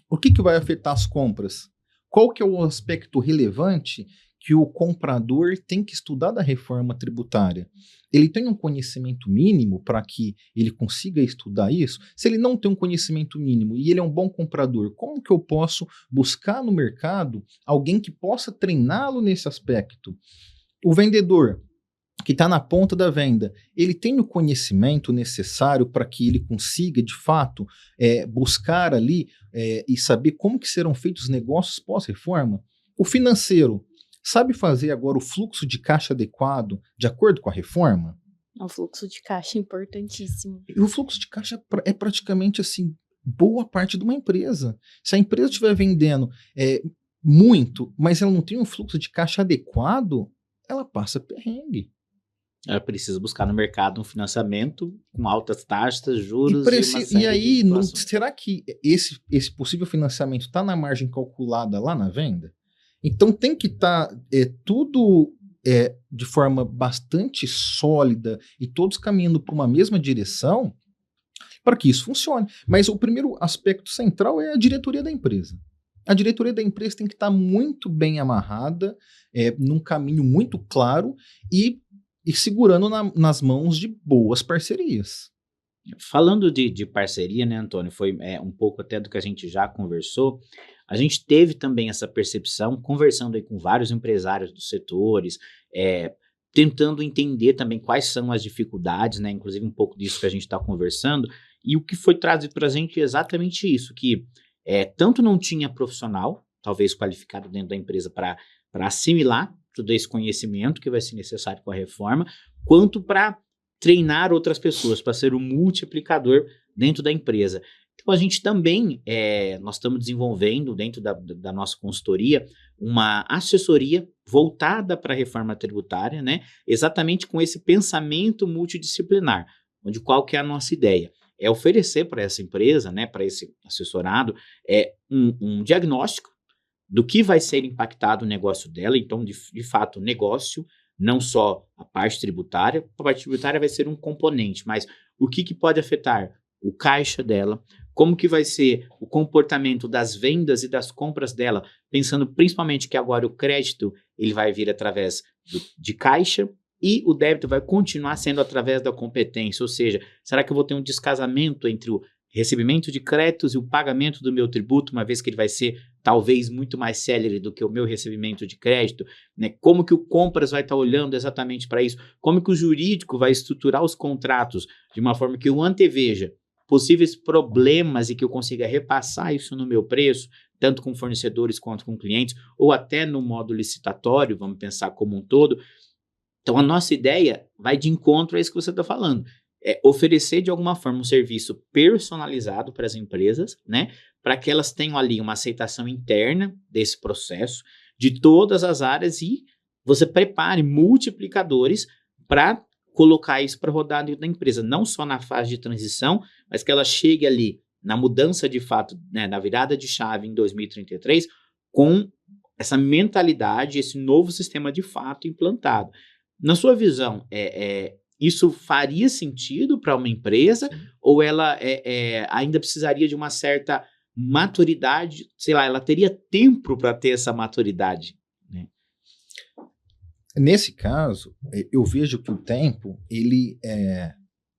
o que vai afetar as compras? Qual que é o aspecto relevante que o comprador tem que estudar da reforma tributária? Ele tem um conhecimento mínimo para que ele consiga estudar isso? Se ele não tem um conhecimento mínimo e ele é um bom comprador, como que eu posso buscar no mercado alguém que possa treiná-lo nesse aspecto? O vendedor que está na ponta da venda, ele tem o conhecimento necessário para que ele consiga, de fato, buscar ali e saber como que serão feitos os negócios pós-reforma? O financeiro sabe fazer agora o fluxo de caixa adequado de acordo com a reforma? O fluxo de caixa é importantíssimo. E o fluxo de caixa é praticamente assim, boa parte de uma empresa. Se a empresa estiver vendendo muito, mas ela não tem um fluxo de caixa adequado, ela passa perrengue. Ela precisa buscar no mercado um financiamento com altas taxas, juros e aí, será que esse possível financiamento está na margem calculada lá na venda? Então tem que estar tudo de forma bastante sólida e todos caminhando para uma mesma direção para que isso funcione. Mas o primeiro aspecto central é a diretoria da empresa. A diretoria da empresa tem que estar muito bem amarrada, num caminho muito claro e segurando nas mãos de boas parcerias. Falando de parceria, né, Antônio, foi um pouco até do que a gente já conversou. A gente teve também essa percepção, conversando aí com vários empresários dos setores, tentando entender também quais são as dificuldades, né, inclusive um pouco disso que a gente está conversando, e o que foi trazido para a gente é exatamente isso, que tanto não tinha profissional, talvez qualificado dentro da empresa para assimilar todo esse conhecimento que vai ser necessário com a reforma, quanto para treinar outras pessoas, para ser um multiplicador dentro da empresa. Então, a gente também, nós estamos desenvolvendo dentro da nossa consultoria uma assessoria voltada para a reforma tributária, né? Exatamente com esse pensamento multidisciplinar, onde qual que é a nossa ideia? É oferecer para essa empresa, né, para esse assessorado, um diagnóstico do que vai ser impactado o negócio dela. Então, de fato, o negócio, não só a parte tributária. A parte tributária vai ser um componente, mas o que pode afetar o caixa dela, como que vai ser o comportamento das vendas e das compras dela, pensando principalmente que agora o crédito ele vai vir através de caixa e o débito vai continuar sendo através da competência, ou seja, será que eu vou ter um descasamento entre o recebimento de créditos e o pagamento do meu tributo, uma vez que ele vai ser talvez muito mais célere do que o meu recebimento de crédito, né? Como que o compras vai estar olhando exatamente para isso? Como que o jurídico vai estruturar os contratos de uma forma que eu anteveja possíveis problemas e que eu consiga repassar isso no meu preço, tanto com fornecedores quanto com clientes, ou até no modo licitatório, vamos pensar como um todo. Então, a nossa ideia vai de encontro a isso que você está falando. É oferecer, de alguma forma, um serviço personalizado para as empresas, né? Para que elas tenham ali uma aceitação interna desse processo, de todas as áreas, e você prepare multiplicadores para colocar isso para rodar dentro da empresa, não só na fase de transição, mas que ela chegue ali na mudança de fato, né, na virada de chave em 2033, com essa mentalidade, esse novo sistema de fato implantado. Na sua visão, isso faria sentido para uma empresa? Sim. Ou ela ainda precisaria de uma certa maturidade? Sei lá, ela teria tempo para ter essa maturidade? Né? Nesse caso, eu vejo que o tempo ele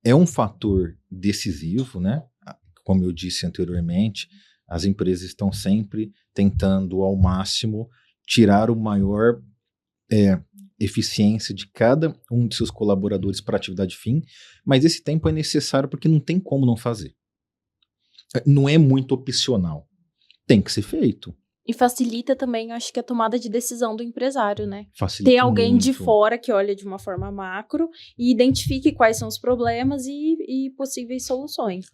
é um fator decisivo, né? Como eu disse anteriormente, as empresas estão sempre tentando ao máximo tirar o maior eficiência de cada um de seus colaboradores para a atividade fim, mas esse tempo é necessário porque não tem como não fazer. Não é muito opcional. Tem que ser feito. E facilita também, acho que, a tomada de decisão do empresário, né? Facilita ter alguém muito. de fora que olha de uma forma macro e identifique quais são os problemas e possíveis soluções.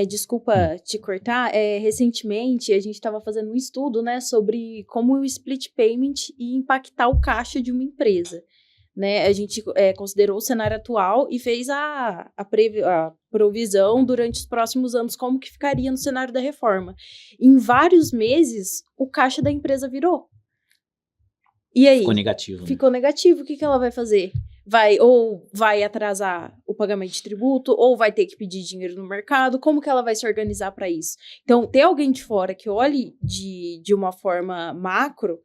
Desculpa te cortar, recentemente a gente estava fazendo um estudo, né, sobre como o split payment ia impactar o caixa de uma empresa. Né? A gente considerou o cenário atual e fez a provisão durante os próximos anos, como que ficaria no cenário da reforma. Em vários meses, o caixa da empresa virou. E aí? Ficou negativo. Ficou negativo. O que ela vai fazer? Vai atrasar o pagamento de tributo, ou vai ter que pedir dinheiro no mercado. Como que ela vai se organizar para isso? Então, ter alguém de fora que olhe de uma forma macro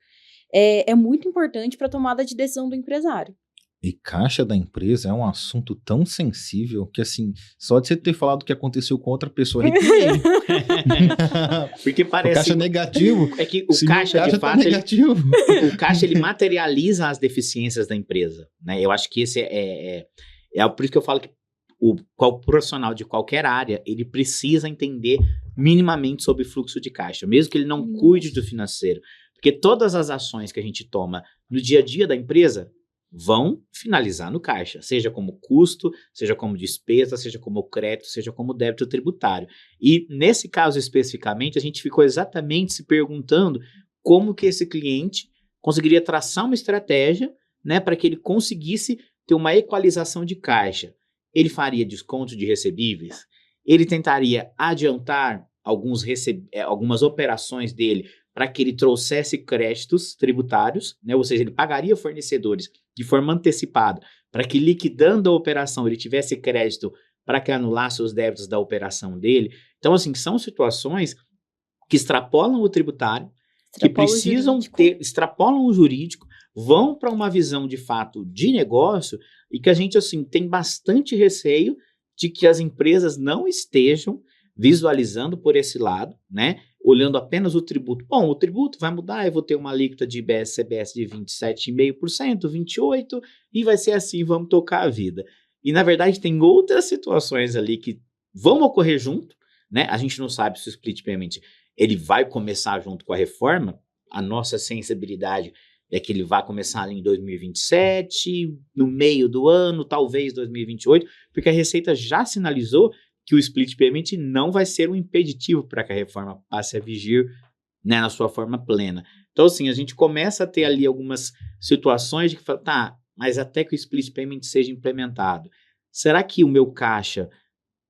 é muito importante para a tomada de decisão do empresário. E caixa da empresa é um assunto tão sensível que, assim, só de você ter falado o que aconteceu com outra pessoa, arrepiei. Porque parece... O caixa negativo. É que o caixa, de fato, o caixa, ele materializa as deficiências da empresa, né? Eu acho que esse por isso que eu falo que qual profissional de qualquer área, ele precisa entender minimamente sobre fluxo de caixa, mesmo que ele não cuide do financeiro. Porque todas as ações que a gente toma no dia a dia da empresa vão finalizar no caixa, seja como custo, seja como despesa, seja como crédito, seja como débito tributário. E nesse caso especificamente, a gente ficou exatamente se perguntando como que esse cliente conseguiria traçar uma estratégia, né, para que ele conseguisse ter uma equalização de caixa. Ele faria desconto de recebíveis? Ele tentaria adiantar algumas operações dele para que ele trouxesse créditos tributários, né? Ou seja, ele pagaria fornecedores de forma antecipada, para que, liquidando a operação, ele tivesse crédito para que anulasse os débitos da operação dele. Então, assim, são situações que extrapolam o tributário, extrapolam o jurídico, vão para uma visão, de fato, de negócio, e que a gente, assim, tem bastante receio de que as empresas não estejam visualizando por esse lado, né? Olhando apenas o tributo. Bom, o tributo vai mudar, eu vou ter uma alíquota de IBS, CBS de 27,5%, 28%, e vai ser assim, vamos tocar a vida. E, na verdade, tem outras situações ali que vão ocorrer junto, né? A gente não sabe se o split payment ele vai começar junto com a reforma. A nossa sensibilidade é que ele vai começar ali em 2027, no meio do ano, talvez 2028, porque a Receita já sinalizou que o split payment não vai ser um impeditivo para que a reforma passe a vigir, né, na sua forma plena. Então, assim, a gente começa a ter ali algumas situações de que fala, tá, mas até que o split payment seja implementado, será que o meu caixa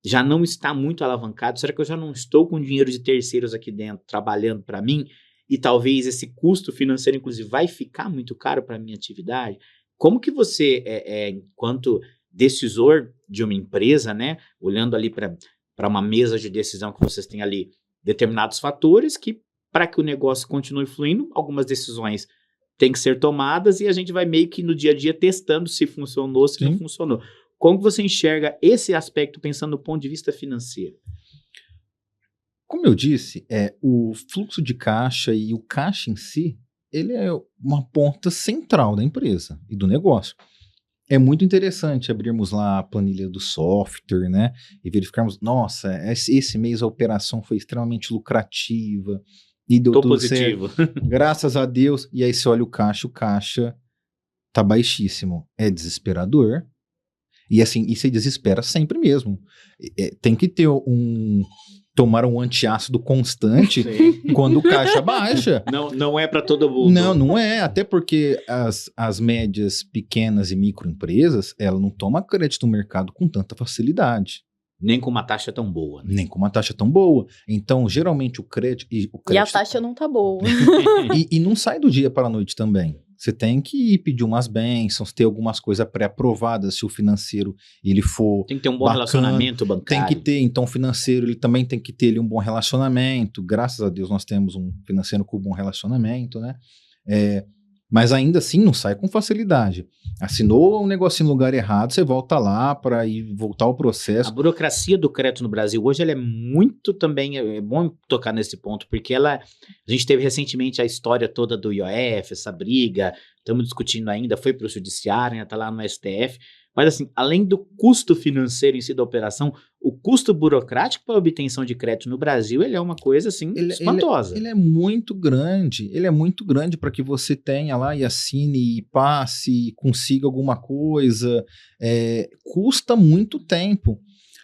já não está muito alavancado? Será que eu já não estou com dinheiro de terceiros aqui dentro trabalhando para mim? e talvez esse custo financeiro, inclusive, vai ficar muito caro para a minha atividade? Como que você, enquanto decisor de uma empresa, né, olhando ali para uma mesa de decisão que vocês têm ali determinados fatores que, para que o negócio continue fluindo, algumas decisões têm que ser tomadas e a gente vai meio que no dia a dia testando se funcionou, se não funcionou. Como você enxerga esse aspecto pensando do ponto de vista financeiro? Como eu disse, o fluxo de caixa e o caixa em si, ele é uma ponta central da empresa e do negócio. É muito interessante abrirmos lá a planilha do software, né? E verificarmos, nossa, esse mês a operação foi extremamente lucrativa e deu tudo positivo. Certo. Graças a Deus. E aí você olha o caixa tá baixíssimo. É desesperador. E assim, e se desespera sempre mesmo. Tem que ter tomar um antiácido constante quando o caixa baixa. Não é para todo mundo. Não é. Até porque as médias, pequenas e microempresas, ela não toma crédito no mercado com tanta facilidade. Nem com uma taxa tão boa. Né? Nem com uma taxa tão boa. Então, geralmente, o crédito... E a taxa não tá boa. e não sai do dia para a noite também. Você tem que pedir umas bênçãos, ter algumas coisas pré-aprovadas, se o financeiro ele for tem que ter um bom relacionamento bancário. Tem que ter, então o financeiro ele também tem que ter ali, um bom relacionamento. Graças a Deus nós temos um financeiro com bom relacionamento, né? Mas ainda assim não sai com facilidade. Assinou um negócio em lugar errado, você volta lá para ir voltar ao processo. A burocracia do crédito no Brasil hoje ela é muito também, é bom tocar nesse ponto, porque a gente teve recentemente a história toda do IOF, essa briga, estamos discutindo ainda, foi para o judiciário, está lá no STF, mas assim, além do custo financeiro em si da operação, o custo burocrático para a obtenção de crédito no Brasil, ele é uma coisa assim, espantosa. Ele é muito grande para que você tenha lá e assine e passe, e consiga alguma coisa, custa muito tempo.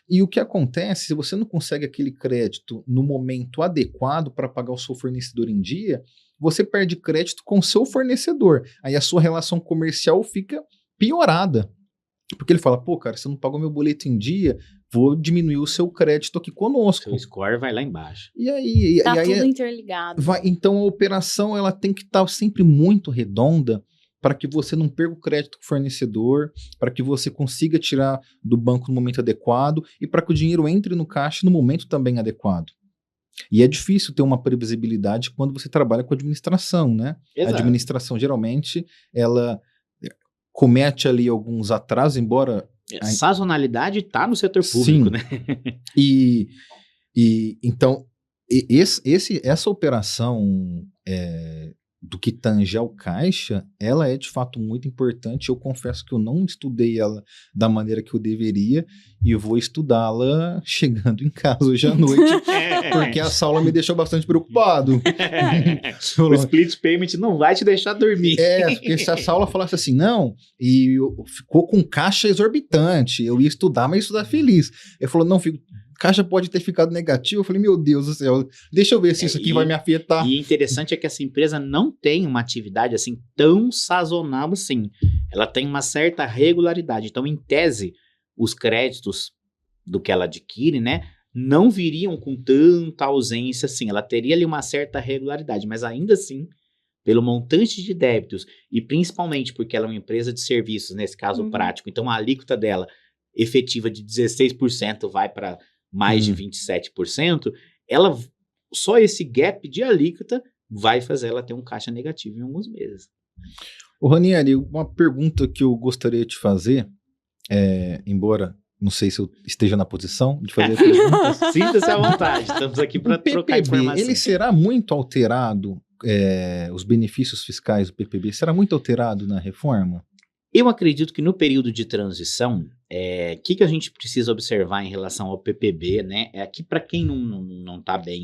E o que acontece, se você não consegue aquele crédito no momento adequado para pagar o seu fornecedor em dia, você perde crédito com o seu fornecedor, aí a sua relação comercial fica piorada. Porque ele fala, pô, cara, você não pagou meu boleto em dia, vou diminuir o seu crédito aqui conosco. Seu score vai lá embaixo. E aí... Tá tudo interligado. Então a operação ela tem que estar sempre muito redonda para que você não perca o crédito com o fornecedor, para que você consiga tirar do banco no momento adequado e para que o dinheiro entre no caixa no momento também adequado. E é difícil ter uma previsibilidade quando você trabalha com administração, né? Exato. A administração, geralmente, ela comete ali alguns atrasos, embora... Sazonalidade está no setor público, sim, né? Então, essa operação do que tange ao caixa, ela é de fato muito importante. Eu confesso que eu não estudei ela da maneira que eu deveria e vou estudá-la chegando em casa hoje à noite, porque a Saula me deixou bastante preocupado. O split payment não vai te deixar dormir. Porque se a Saula falasse assim, não, e ficou com caixa exorbitante, eu ia estudar, mas ia estudar feliz. Ele falou, não, caixa pode ter ficado negativo. Eu falei, meu Deus do céu, deixa eu ver se isso aqui vai me afetar. E interessante é que essa empresa não tem uma atividade assim tão sazonal assim. Ela tem uma certa regularidade. Então, em tese, os créditos do que ela adquire, né, não viriam com tanta ausência assim. Ela teria ali uma certa regularidade, mas ainda assim, pelo montante de débitos e principalmente porque ela é uma empresa de serviços, nesse caso prático, então a alíquota dela efetiva de 16% vai para mais de 27%, só esse gap de alíquota vai fazer ela ter um caixa negativo em alguns meses. Ô Ranieri, uma pergunta que eu gostaria de fazer, embora não sei se eu esteja na posição de fazer perguntas. Sinta-se à vontade, estamos aqui para trocar informação. Ele será muito alterado, os benefícios fiscais do PPB, será muito alterado na reforma? Eu acredito que no período de transição, que a gente precisa observar em relação ao PPB, né? Aqui, para quem não está bem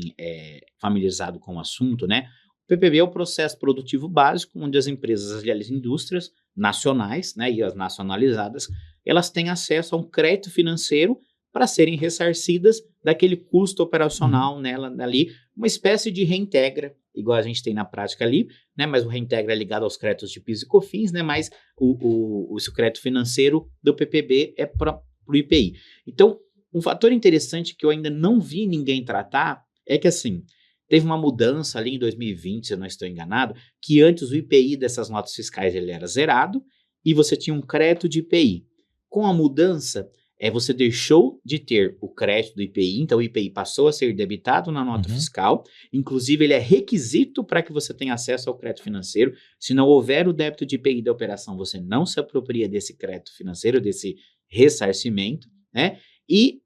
familiarizado com o assunto, né? O PPB é o processo produtivo básico, onde as empresas e as indústrias nacionais, né, e as nacionalizadas, elas têm acesso a um crédito financeiro para serem ressarcidas daquele custo operacional nela ali, uma espécie de reintegra, igual a gente tem na prática ali, né? Mas o reintegra é ligado aos créditos de PIS e COFINS, né? Mas o crédito financeiro do PPB é para o IPI. Então, um fator interessante que eu ainda não vi ninguém tratar é que, assim, teve uma mudança ali em 2020, se eu não estou enganado, que antes o IPI dessas notas fiscais ele era zerado e você tinha um crédito de IPI. Com a mudança, você deixou de ter o crédito do IPI, então o IPI passou a ser debitado na nota fiscal, inclusive ele é requisito para que você tenha acesso ao crédito financeiro. Se não houver o débito de IPI da operação, você não se apropria desse crédito financeiro, desse ressarcimento, né? E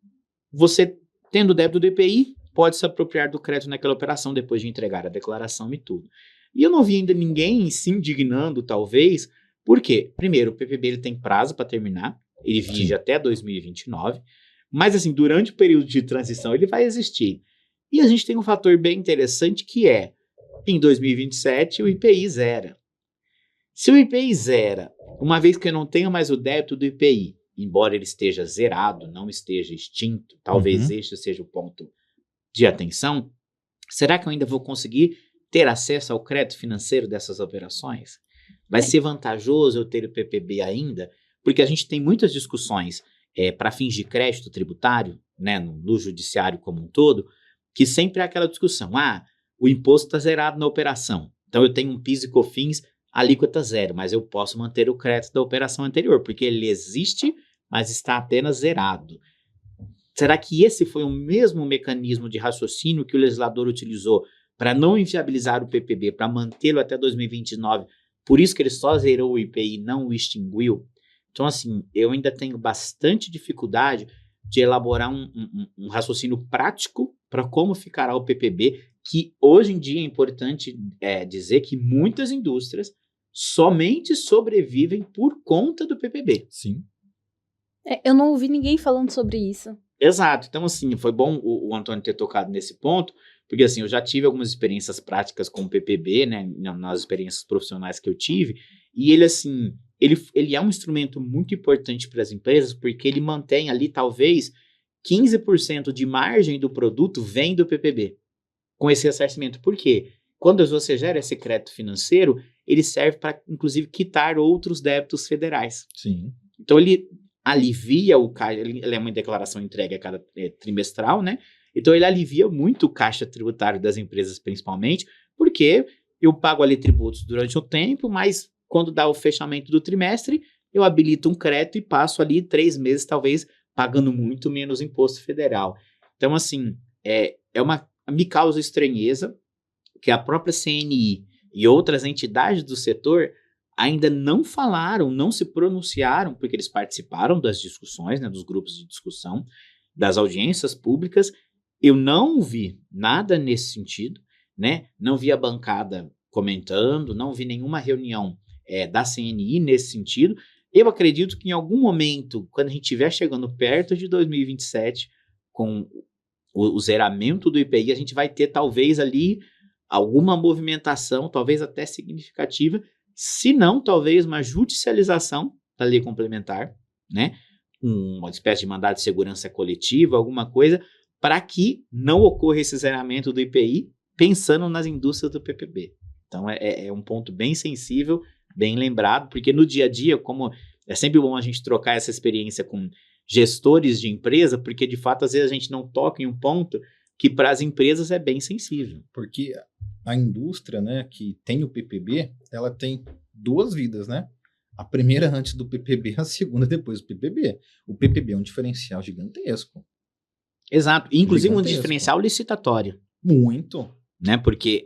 você, tendo o débito do IPI, pode se apropriar do crédito naquela operação depois de entregar a declaração e tudo. E eu não vi ainda ninguém se indignando, talvez, por quê? Primeiro, o PPB ele tem prazo para terminar, ele vige até 2029, mas assim, durante o período de transição ele vai existir. E a gente tem um fator bem interessante que é, em 2027 o IPI zera. Se o IPI zera, uma vez que eu não tenho mais o débito do IPI, embora ele esteja zerado, não esteja extinto, talvez este seja o ponto de atenção, será que eu ainda vou conseguir ter acesso ao crédito financeiro dessas operações? Vai ser vantajoso eu ter o PPB ainda? Porque a gente tem muitas discussões para fins de crédito tributário, né, no judiciário como um todo, que sempre é aquela discussão, o imposto está zerado na operação, então eu tenho um PIS e COFINS, alíquota zero, mas eu posso manter o crédito da operação anterior, porque ele existe, mas está apenas zerado. Será que esse foi o mesmo mecanismo de raciocínio que o legislador utilizou para não inviabilizar o PPB, para mantê-lo até 2029? Por isso que ele só zerou o IPI e não o extinguiu? Então, assim, eu ainda tenho bastante dificuldade de elaborar um raciocínio prático para como ficará o PPB, que hoje em dia é importante dizer que muitas indústrias somente sobrevivem por conta do PPB. Sim. Eu não ouvi ninguém falando sobre isso. Exato. Então, assim, foi bom o Antônio ter tocado nesse ponto, porque, assim, eu já tive algumas experiências práticas com o PPB, né, nas experiências profissionais que eu tive, e ele, assim, ele é um instrumento muito importante para as empresas, porque ele mantém ali, talvez, 15% de margem do produto vem do PPB, com esse ressarcimento. Por quê? Quando você gera esse crédito financeiro, ele serve para, inclusive, quitar outros débitos federais. Sim. Então, ele alivia o caixa, ele é uma declaração entregue a cada trimestral, né? Então, ele alivia muito o caixa tributário das empresas, principalmente, porque eu pago ali tributos durante o tempo, mas quando dá o fechamento do trimestre, eu habilito um crédito e passo ali 3 meses, talvez, pagando muito menos imposto federal. Então, assim, me causa estranheza que a própria CNI e outras entidades do setor ainda não falaram, não se pronunciaram, porque eles participaram das discussões, né, dos grupos de discussão, das audiências públicas. Eu não vi nada nesse sentido, né? Não vi a bancada comentando, não vi nenhuma reunião da CNI nesse sentido. Eu acredito que em algum momento, quando a gente estiver chegando perto de 2027, com o zeramento do IPI, a gente vai ter talvez ali alguma movimentação, talvez até significativa, se não, talvez uma judicialização da lei complementar, né? Uma espécie de mandado de segurança coletiva, alguma coisa, para que não ocorra esse zeramento do IPI, pensando nas indústrias do PPB. Então, é um ponto bem sensível, bem lembrado, porque no dia a dia, como é sempre bom a gente trocar essa experiência com gestores de empresa, porque de fato, às vezes a gente não toca em um ponto que para as empresas é bem sensível. Porque a indústria, né, que tem o PPB, ela tem 2 vidas, né? A primeira antes do PPB, a segunda depois do PPB. O PPB é um diferencial gigantesco. Exato. Inclusive um diferencial licitatório. Muito. Né? Porque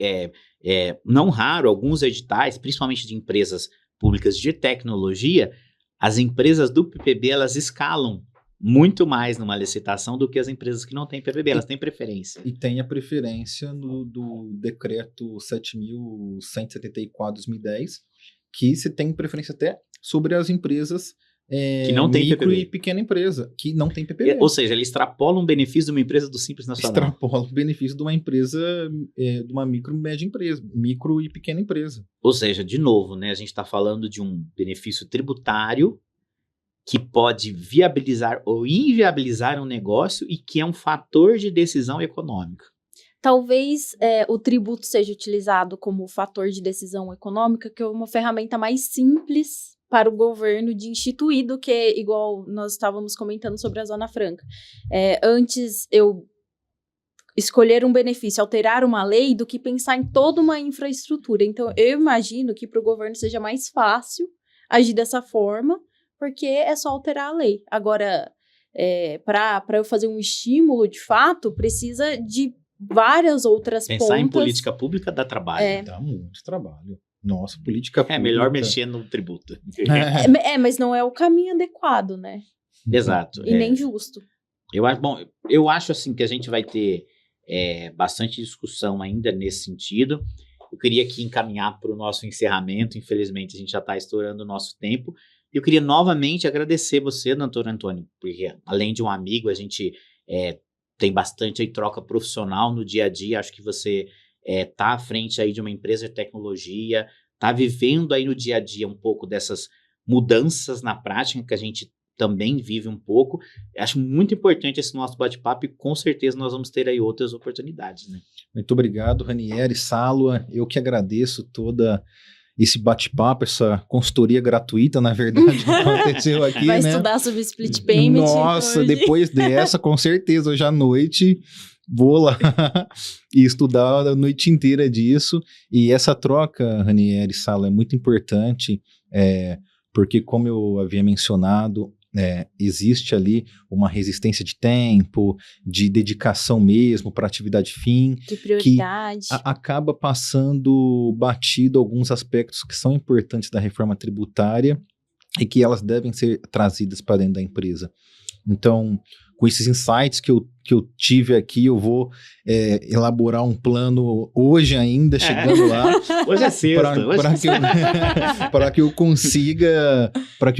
não raro, alguns editais, principalmente de empresas públicas de tecnologia, as empresas do PPB, elas escalam muito mais numa licitação do que as empresas que não têm PPB, elas têm preferência. E tem a preferência do decreto 7.174/2010, que se tem preferência até sobre as empresas que não tem micro PPB. E pequena empresa, que não tem PPB. Ou seja, ele extrapola um benefício de uma empresa do Simples Nacional. Extrapola o benefício de uma empresa, de uma micro e média empresa, micro e pequena empresa. Ou seja, de novo, né, a gente está falando de um benefício tributário que pode viabilizar ou inviabilizar um negócio e que é um fator de decisão econômica. Talvez o tributo seja utilizado como fator de decisão econômica, que é uma ferramenta mais simples para o governo de instituir do que, igual nós estávamos comentando sobre a Zona Franca. Antes, eu escolher um benefício, alterar uma lei, do que pensar em toda uma infraestrutura. Então, eu imagino que para o governo seja mais fácil agir dessa forma, porque é só alterar a lei. Agora, para eu fazer um estímulo, de fato, precisa de várias outras pontas. Pensar em política pública dá trabalho. Dá muito trabalho. Nossa, política pública. É melhor mexer no tributo. Mas não é o caminho adequado, né? Exato. E nem justo. Eu acho assim que a gente vai ter bastante discussão ainda nesse sentido. Eu queria aqui encaminhar para o nosso encerramento. Infelizmente, a gente já está estourando o nosso tempo. Eu queria novamente agradecer você, doutor Antônio, porque além de um amigo, a gente tem bastante aí troca profissional no dia a dia. Acho que você está à frente aí de uma empresa de tecnologia, está vivendo aí no dia a dia um pouco dessas mudanças na prática que a gente também vive um pouco. Acho muito importante esse nosso bate-papo e com certeza nós vamos ter aí outras oportunidades, né? Muito obrigado, Ranieri, Sálua. Eu que agradeço toda esse bate-papo, essa consultoria gratuita, na verdade, que aconteceu aqui, Vai né? estudar sobre split payment. Nossa, hoje. Depois dessa, com certeza, hoje à noite vou lá e estudar a noite inteira disso. E essa troca, Ranieri, Sálua, é muito importante, porque, como eu havia mencionado, existe ali uma resistência de tempo, de dedicação mesmo para atividade fim, De prioridade. que acaba passando batido alguns aspectos que são importantes da reforma tributária e que elas devem ser trazidas para dentro da empresa. Então, com esses insights que eu tive aqui, eu vou elaborar um plano hoje ainda, chegando lá. Hoje é sexta. Para que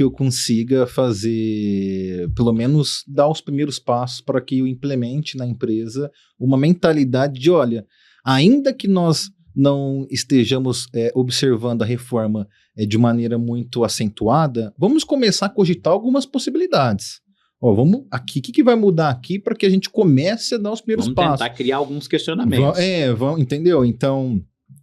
eu consiga fazer, pelo menos dar os primeiros passos para que eu implemente na empresa uma mentalidade de, olha, ainda que nós não estejamos observando a reforma de maneira muito acentuada, vamos começar a cogitar algumas possibilidades. Vamos aqui, o que vai mudar aqui para que a gente comece a dar os primeiros passos? Vamos tentar criar alguns questionamentos. Entendeu? Então,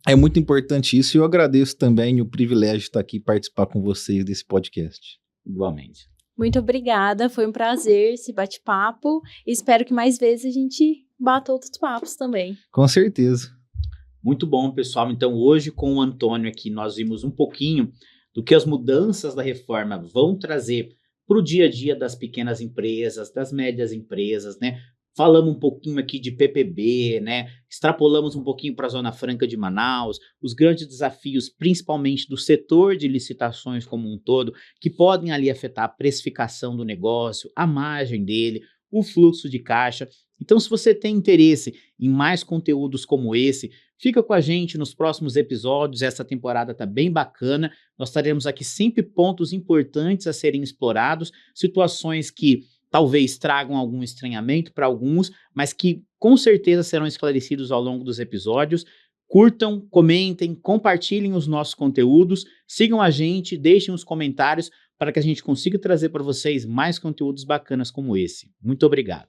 é muito importante isso e eu agradeço também o privilégio de estar aqui e participar com vocês desse podcast. Igualmente. Muito obrigada, foi um prazer esse bate-papo e espero que mais vezes a gente bata outros papos também. Com certeza. Muito bom, pessoal. Então, hoje com o Antônio aqui, nós vimos um pouquinho do que as mudanças da reforma vão trazer para o dia a dia das pequenas empresas, das médias empresas, né? Falamos um pouquinho aqui de PPB, né? Extrapolamos um pouquinho para a Zona Franca de Manaus, os grandes desafios, principalmente do setor de licitações como um todo, que podem ali afetar a precificação do negócio, a margem dele, o fluxo de caixa. Então, se você tem interesse em mais conteúdos como esse, fica com a gente nos próximos episódios. Essa temporada está bem bacana. Nós teremos aqui sempre pontos importantes a serem explorados, situações que talvez tragam algum estranhamento para alguns, mas que com certeza serão esclarecidos ao longo dos episódios. Curtam, comentem, compartilhem os nossos conteúdos, sigam a gente, deixem os comentários para que a gente consiga trazer para vocês mais conteúdos bacanas como esse. Muito obrigado.